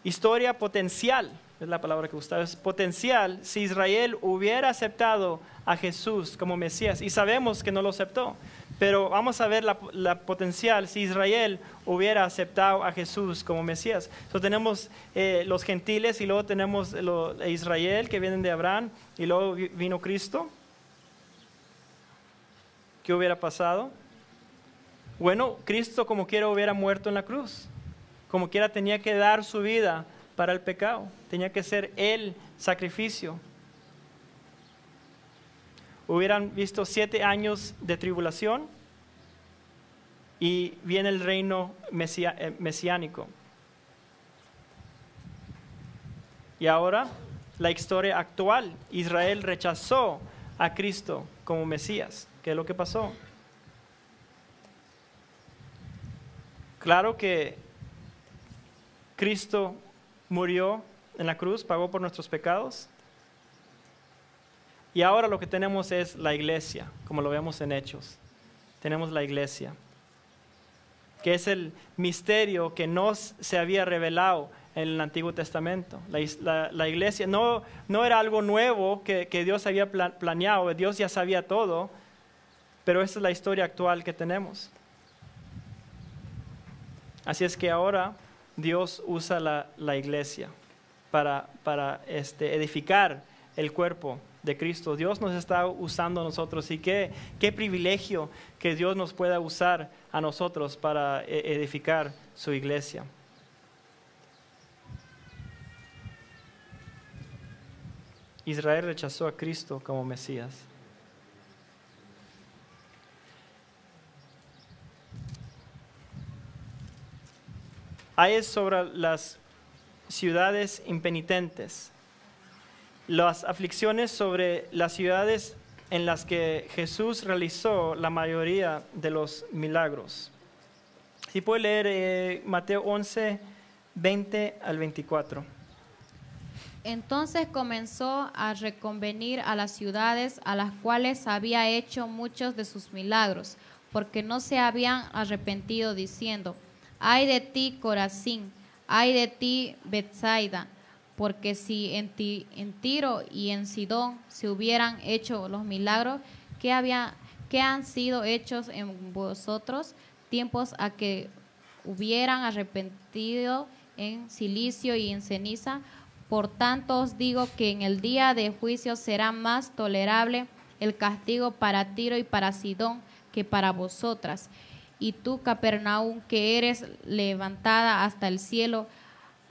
Historia potencial es la palabra que gustaba, es potencial si Israel hubiera aceptado a Jesús como Mesías. Y sabemos que no lo aceptó, pero vamos a ver la potencial si Israel hubiera aceptado a Jesús como Mesías. Entonces tenemos los gentiles y luego tenemos Israel que vienen de Abraham y luego vino Cristo. ¿Qué hubiera pasado? Bueno, Cristo como quiera hubiera muerto en la cruz. Como quiera tenía que dar su vida para el pecado. Tenía que ser el sacrificio. Hubieran visto 7 años de tribulación y viene el reino mesiánico. Y ahora la historia actual. Israel rechazó a Cristo como Mesías. ¿Qué es lo que pasó? Claro que Cristo murió en la cruz, pagó por nuestros pecados. Y ahora lo que tenemos es la iglesia, como lo vemos en Hechos. Tenemos la iglesia, que es el misterio que no se había revelado en el Antiguo Testamento. La iglesia no era algo nuevo que Dios había planeado, Dios ya sabía todo, pero esa es la historia actual que tenemos. Así es que ahora Dios usa la iglesia para edificar el cuerpo de Cristo. Dios nos está usando a nosotros y qué privilegio que Dios nos pueda usar a nosotros para edificar su iglesia. Israel rechazó a Cristo como Mesías. Hay sobre las ciudades impenitentes, las aflicciones sobre las ciudades en las que Jesús realizó la mayoría de los milagros. Si puede leer Mateo 11, 20 al 24. Entonces comenzó a reconvenir a las ciudades a las cuales había hecho muchos de sus milagros, porque no se habían arrepentido, diciendo: ay de ti, Corazín, ay de ti, Betsaida, porque si en Tiro y en Sidón se hubieran hecho los milagros que han sido hechos en vosotros, tiempos a que hubieran arrepentido en silicio y en ceniza, por tanto os digo que en el día de juicio será más tolerable el castigo para Tiro y para Sidón que para vosotras. Y tú, Capernaum, que eres levantada hasta el cielo,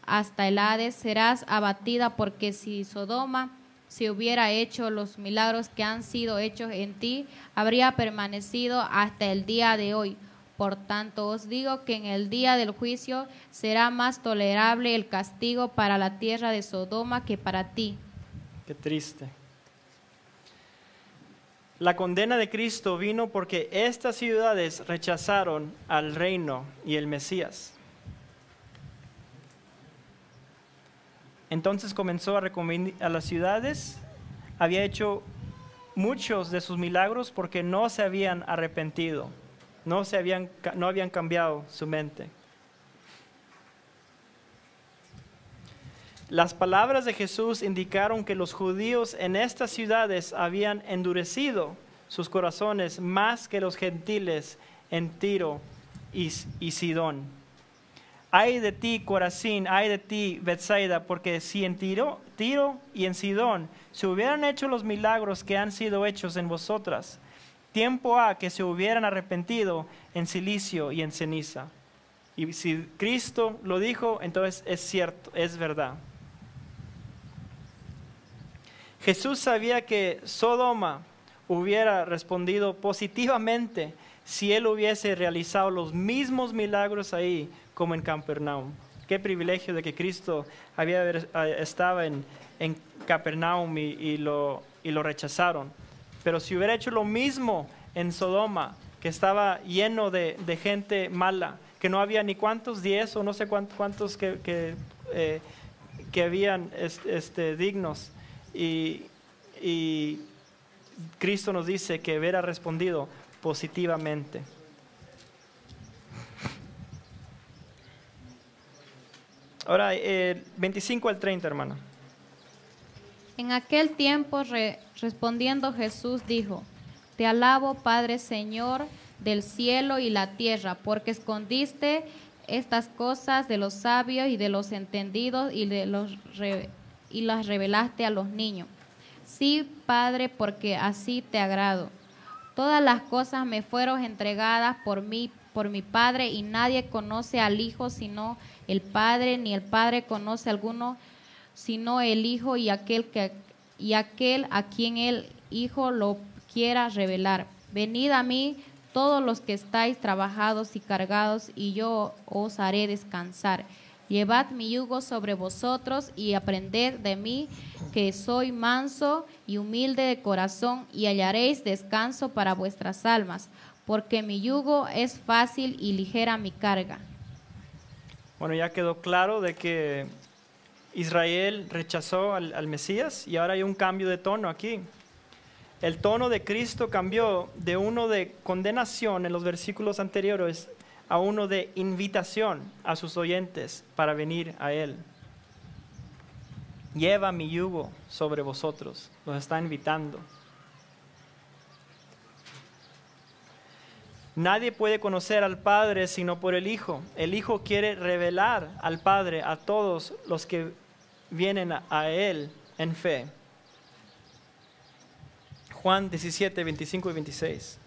hasta el Hades, serás abatida, porque si Sodoma se hubiera hecho los milagros que han sido hechos en ti, habría permanecido hasta el día de hoy. Por tanto, os digo que en el día del juicio será más tolerable el castigo para la tierra de Sodoma que para ti. Qué triste. La condena de Cristo vino porque estas ciudades rechazaron al reino y el Mesías. Entonces comenzó a reconvenir a las ciudades, había hecho muchos de sus milagros porque no se habían arrepentido, no habían cambiado su mente. Las palabras de Jesús indicaron que los judíos en estas ciudades habían endurecido sus corazones más que los gentiles en Tiro y Sidón. Ay de ti, Corazín, ay de ti, Betsaida, porque si en Tiro y en Sidón se hubieran hecho los milagros que han sido hechos en vosotras, tiempo ha que se hubieran arrepentido en silicio y en ceniza. Y si Cristo lo dijo, entonces es cierto, es verdad. Jesús sabía que Sodoma hubiera respondido positivamente si él hubiese realizado los mismos milagros ahí como en Capernaum. Qué privilegio de que Cristo estaba en Capernaum y lo rechazaron. Pero si hubiera hecho lo mismo en Sodoma, que estaba lleno de gente mala, que no había ni cuántos 10 o no sé cuántos que habían dignos, y Cristo nos dice que hubiera respondido positivamente. Ahora, 25 al 30, hermano. En aquel tiempo respondiendo Jesús dijo, Te alabo, Padre, Señor del cielo y la tierra, porque escondiste estas cosas de los sabios y de los entendidos y las revelaste a los niños. Sí, Padre, porque así te agrado. Todas las cosas me fueron entregadas por mi Padre, y nadie conoce al Hijo sino el Padre, ni el Padre conoce a alguno sino el Hijo y aquel a quien el Hijo lo quiera revelar. Venid a mí todos los que estáis trabajados y cargados, y yo os haré descansar. Llevad mi yugo sobre vosotros y aprended de mí, que soy manso y humilde de corazón, y hallaréis descanso para vuestras almas, porque mi yugo es fácil y ligera mi carga. Bueno, ya quedó claro de que Israel rechazó al Mesías, y ahora hay un cambio de tono aquí. El tono de Cristo cambió de uno de condenación en los versículos anteriores a uno de invitación a sus oyentes para venir a Él. Lleva mi yugo sobre vosotros, los está invitando. Nadie puede conocer al Padre sino por el Hijo. El Hijo quiere revelar al Padre a todos los que vienen a Él en fe. Juan 17, 25 y 26.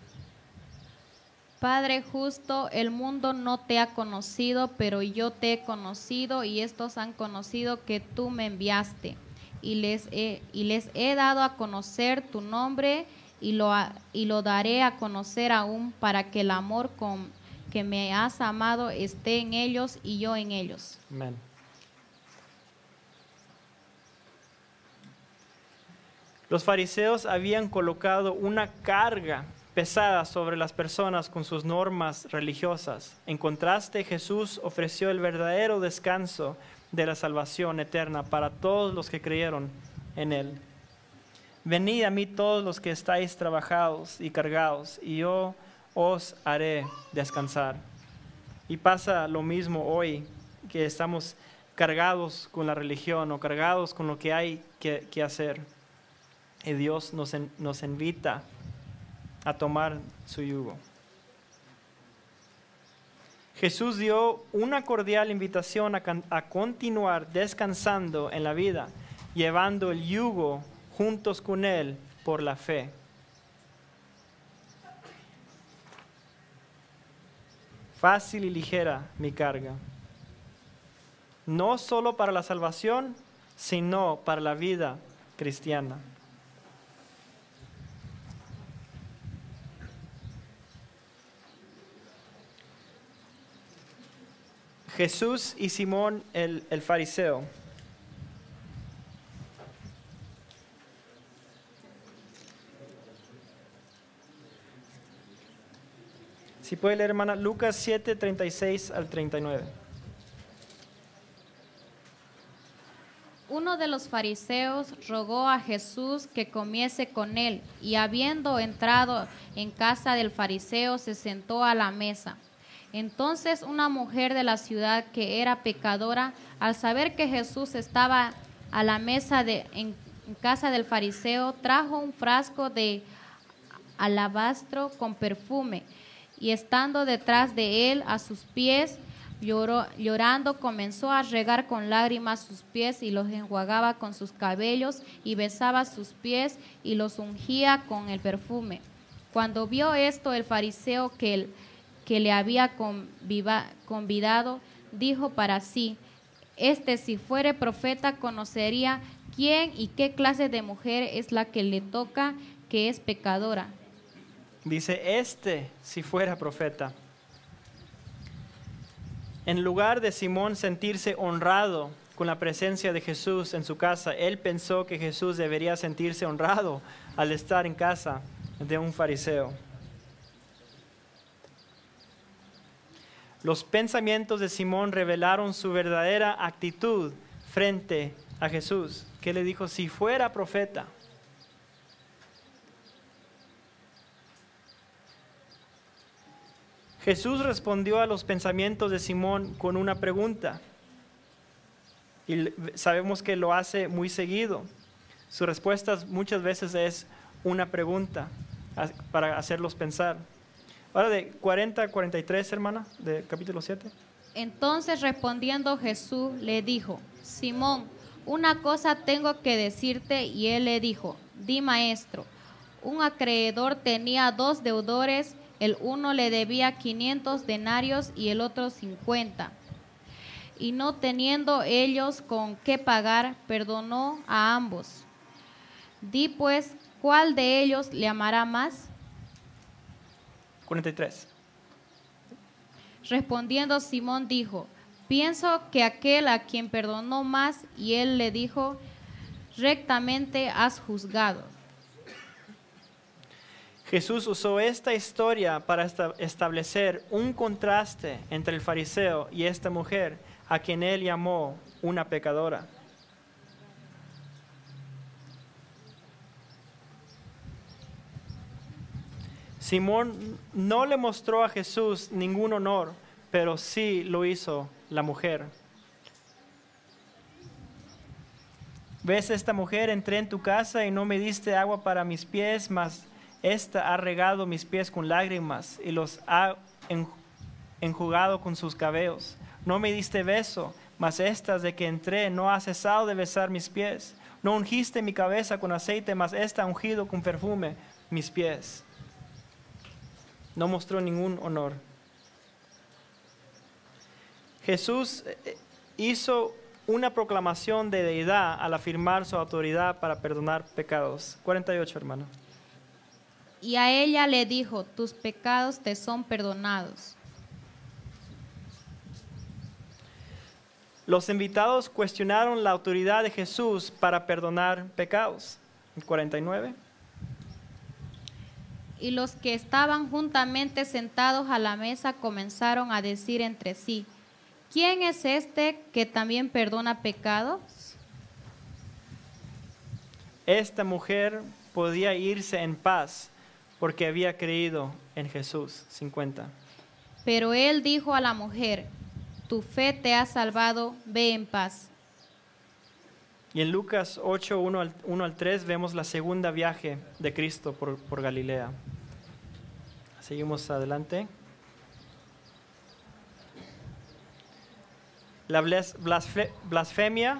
Padre justo, el mundo no te ha conocido, pero yo te he conocido, y estos han conocido que tú me enviaste. Y les he dado a conocer tu nombre, y lo daré a conocer aún, para que el amor con que me has amado esté en ellos y yo en ellos. Amén. Los fariseos habían colocado una carga pesada sobre las personas con sus normas religiosas. En contraste, Jesús ofreció el verdadero descanso de la salvación eterna para todos los que creyeron en Él. Venid a mí todos los que estáis trabajados y cargados, y yo os haré descansar. Y pasa lo mismo hoy, que estamos cargados con la religión o cargados con lo que hay que hacer. Y Dios nos invita a tomar su yugo. Jesús dio una cordial invitación a continuar descansando en la vida, llevando el yugo juntos con Él por la fe. Fácil y ligera mi carga. No solo para la salvación, sino para la vida cristiana. Jesús y Simón el fariseo. Si puede leer, hermana, Lucas 7, 36 al 39. Uno de los fariseos rogó a Jesús que comiese con él, y habiendo entrado en casa del fariseo, se sentó a la mesa. Entonces una mujer de la ciudad, que era pecadora, al saber que Jesús estaba a la mesa en casa del fariseo, trajo un frasco de alabastro con perfume, y estando detrás de él a sus pies, llorando, comenzó a regar con lágrimas sus pies, y los enjuagaba con sus cabellos, y besaba sus pies y los ungía con el perfume. Cuando vio esto el fariseo que le había convidado, dijo para sí: si fuere profeta, conocería quién y qué clase de mujer es la que le toca, que es pecadora. Dice, si fuera profeta. En lugar de Simón sentirse honrado con la presencia de Jesús en su casa, él pensó que Jesús debería sentirse honrado al estar en casa de un fariseo. Los pensamientos de Simón revelaron su verdadera actitud frente a Jesús, que le dijo, si fuera profeta. Jesús respondió a los pensamientos de Simón con una pregunta, y sabemos que lo hace muy seguido. Su respuesta muchas veces es una pregunta para hacerlos pensar. Ahora de 40 a 43, hermana, de capítulo 7. Entonces respondiendo Jesús le dijo, Simón, una cosa tengo que decirte. Y él le dijo, di, maestro. Un acreedor tenía 2 deudores, el uno le debía 500 denarios y el otro 50. Y no teniendo ellos con qué pagar, perdonó a ambos. Di pues, ¿cuál de ellos le amará más? 43. Respondiendo Simón dijo, pienso que aquel a quien perdonó más. Y él le dijo, rectamente has juzgado. Jesús usó esta historia para establecer un contraste entre el fariseo y esta mujer, a quien él llamó una pecadora. Simón no le mostró a Jesús ningún honor, pero sí lo hizo la mujer. ¿Ves esta mujer? Entré en tu casa y no me diste agua para mis pies, mas esta ha regado mis pies con lágrimas y los ha enjugado con sus cabellos. No me diste beso, mas esta desde que entré no ha cesado de besar mis pies. No ungiste mi cabeza con aceite, mas esta ha ungido con perfume mis pies. No mostró ningún honor. Jesús hizo una proclamación de deidad al afirmar su autoridad para perdonar pecados. 48, hermano. Y a ella le dijo, tus pecados te son perdonados. Los invitados cuestionaron la autoridad de Jesús para perdonar pecados. 49. Y los que estaban juntamente sentados a la mesa comenzaron a decir entre sí, ¿quién es este que también perdona pecados? Esta mujer podía irse en paz porque había creído en Jesús. 50. Pero él dijo a la mujer, tu fe te ha salvado, ve en paz. Y en Lucas 8, 1 al 3 vemos la segunda viaje de Cristo por Galilea. Seguimos adelante. La blasfemia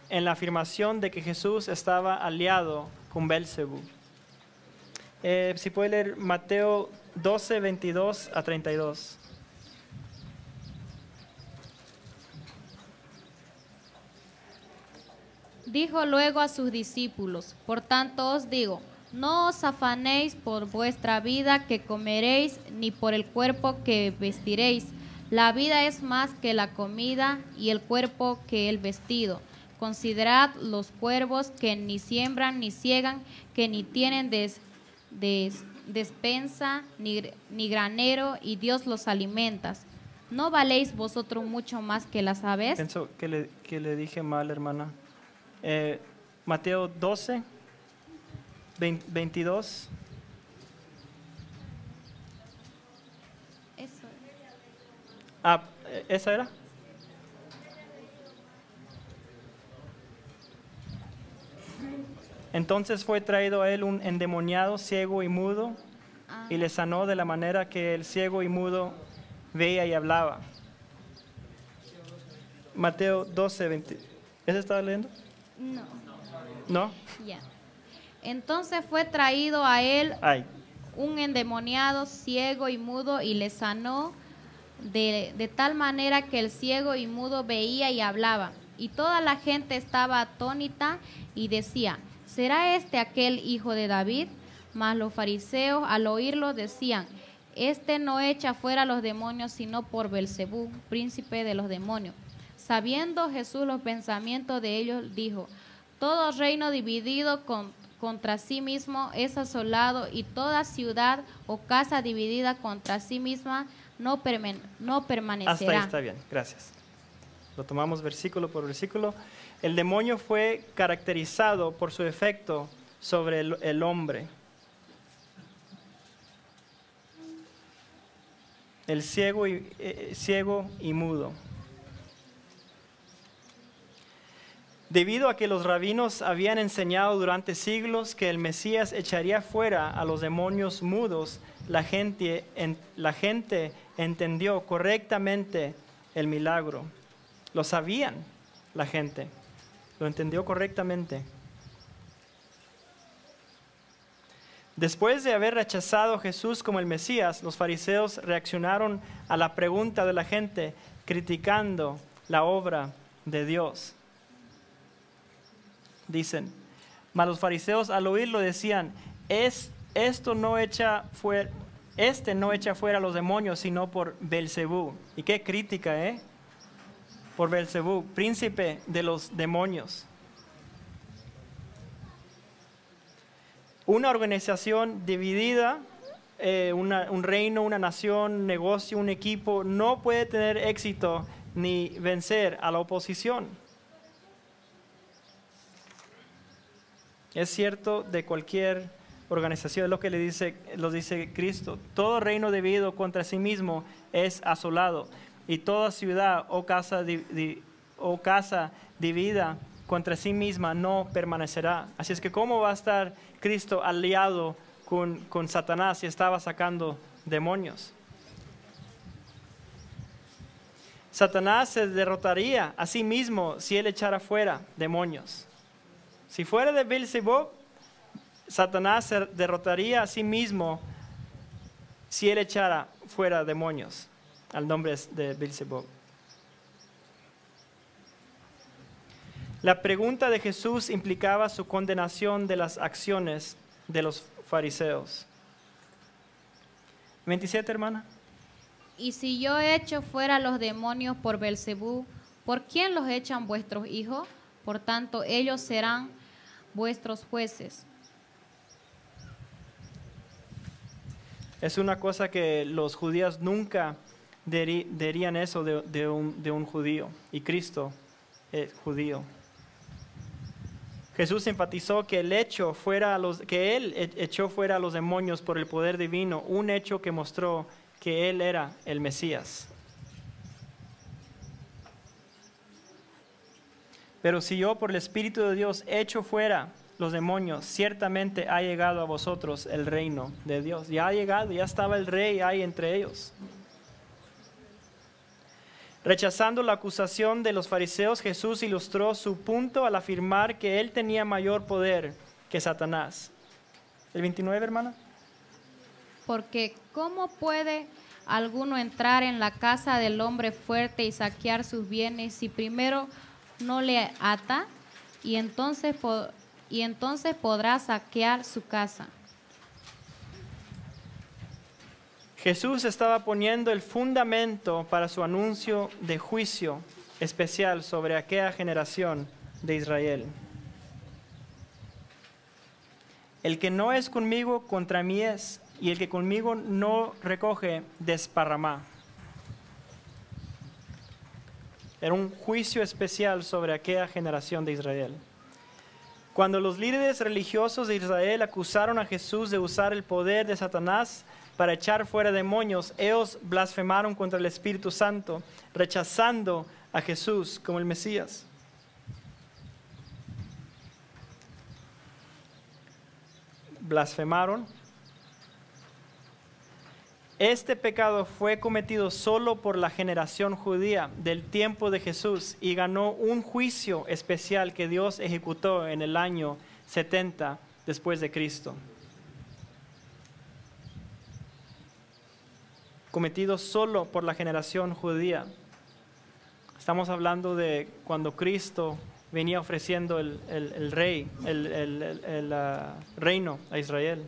en la afirmación de que Jesús estaba aliado con Belcebú. Si puede leer Mateo 12, 22 a 32. Dijo luego a sus discípulos, por tanto os digo, no os afanéis por vuestra vida que comeréis, ni por el cuerpo que vestiréis. La vida es más que la comida y el cuerpo que el vestido. Considerad los cuervos que ni siembran ni ciegan, que ni tienen despensa ni granero, y Dios los alimenta. ¿No valéis vosotros mucho más que las aves? Pienso que le dije mal, hermana. Mateo 12, 22. Eso. ¿Esa era? Entonces fue traído a él un endemoniado, ciego y mudo, y le sanó de la manera que el ciego y mudo veía y hablaba. Mateo 12, 20. ¿Ese estaba leyendo? No. ¿No? Ya. Entonces fue traído a él Ay. un endemoniado, ciego y mudo, y le sanó de tal manera que el ciego y mudo veía y hablaba. Y toda la gente estaba atónita y decía, ¿será este aquel hijo de David? Mas los fariseos al oírlo decían, este no echa fuera los demonios sino por Belcebú, príncipe de los demonios. Sabiendo Jesús los pensamientos de ellos, dijo, todo reino dividido contra sí mismo es asolado, y toda ciudad o casa dividida contra sí misma no permanecerá. Hasta ahí está bien, gracias. Lo tomamos versículo por versículo. El demonio fue caracterizado por su efecto sobre el hombre. El ciego y mudo. Debido a que los rabinos habían enseñado durante siglos que el Mesías echaría fuera a los demonios mudos, la gente entendió correctamente el milagro. Lo sabían la gente, lo entendió correctamente. Después de haber rechazado a Jesús como el Mesías, los fariseos reaccionaron a la pregunta de la gente, criticando la obra de Dios. Dicen, mas los fariseos al oírlo decían, este no echa fuera a los demonios, sino por Beelzebú. ¿Y qué crítica, por Beelzebú, príncipe de los demonios? Una organización dividida, un reino, una nación, un negocio, un equipo, no puede tener éxito ni vencer a la oposición. Es cierto de cualquier organización, es lo que lo dice Cristo. Todo reino dividido contra sí mismo es asolado, y toda ciudad o casa dividida contra sí misma no permanecerá. Así es que ¿cómo va a estar Cristo aliado con Satanás si estaba sacando demonios? Satanás se derrotaría a sí mismo si él echara fuera demonios. Si fuera de Beelzebub, Satanás se derrotaría a sí mismo si él echara fuera demonios al nombre de Beelzebub. La pregunta de Jesús implicaba su condenación de las acciones de los fariseos. 27, hermana. Y si yo echo fuera los demonios por Beelzebú, ¿por quién los echan vuestros hijos? Por tanto, ellos serán vuestros jueces. Es una cosa que los judíos nunca dirían eso de un judío, y Cristo es judío. Jesús enfatizó que él echó fuera a los demonios por el poder divino, un hecho que mostró que él era el Mesías. Pero si yo por el Espíritu de Dios echo fuera los demonios, ciertamente ha llegado a vosotros el reino de Dios. Ya ha llegado, ya estaba el rey ahí entre ellos. Rechazando la acusación de los fariseos, Jesús ilustró su punto al afirmar que él tenía mayor poder que Satanás. ¿El 29, hermana? Porque ¿cómo puede alguno entrar en la casa del hombre fuerte y saquear sus bienes si primero no le ata? Y entonces podrá saquear su casa. Jesús estaba poniendo el fundamento para su anuncio de juicio especial sobre aquella generación de Israel. El que no es conmigo, contra mí es, y el que conmigo no recoge, desparrama. Era un juicio especial sobre aquella generación de Israel. Cuando los líderes religiosos de Israel acusaron a Jesús de usar el poder de Satanás para echar fuera demonios, ellos blasfemaron contra el Espíritu Santo, rechazando a Jesús como el Mesías. Blasfemaron. Este pecado fue cometido solo por la generación judía del tiempo de Jesús y ganó un juicio especial que Dios ejecutó en el año 70 después de Cristo. Cometido solo por la generación judía. Estamos hablando de cuando Cristo venía ofreciendo el reino a Israel.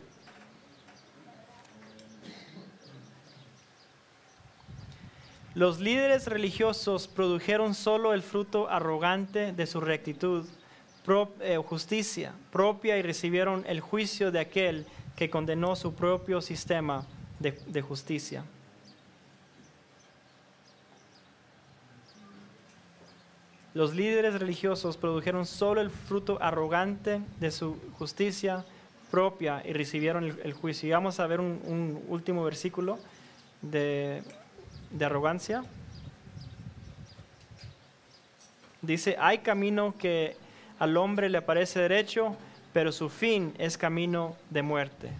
Los líderes religiosos produjeron solo el fruto arrogante de su rectitud, justicia propia, y recibieron el juicio de aquel que condenó su propio sistema de justicia. Los líderes religiosos produjeron solo el fruto arrogante de su justicia propia y recibieron el juicio. Y vamos a ver un último versículo de arrogancia. Dice, hay camino que al hombre le parece derecho, pero su fin es camino de muerte.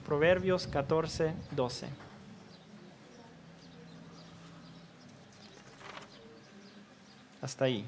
Proverbios 14, 12. Hasta ahí.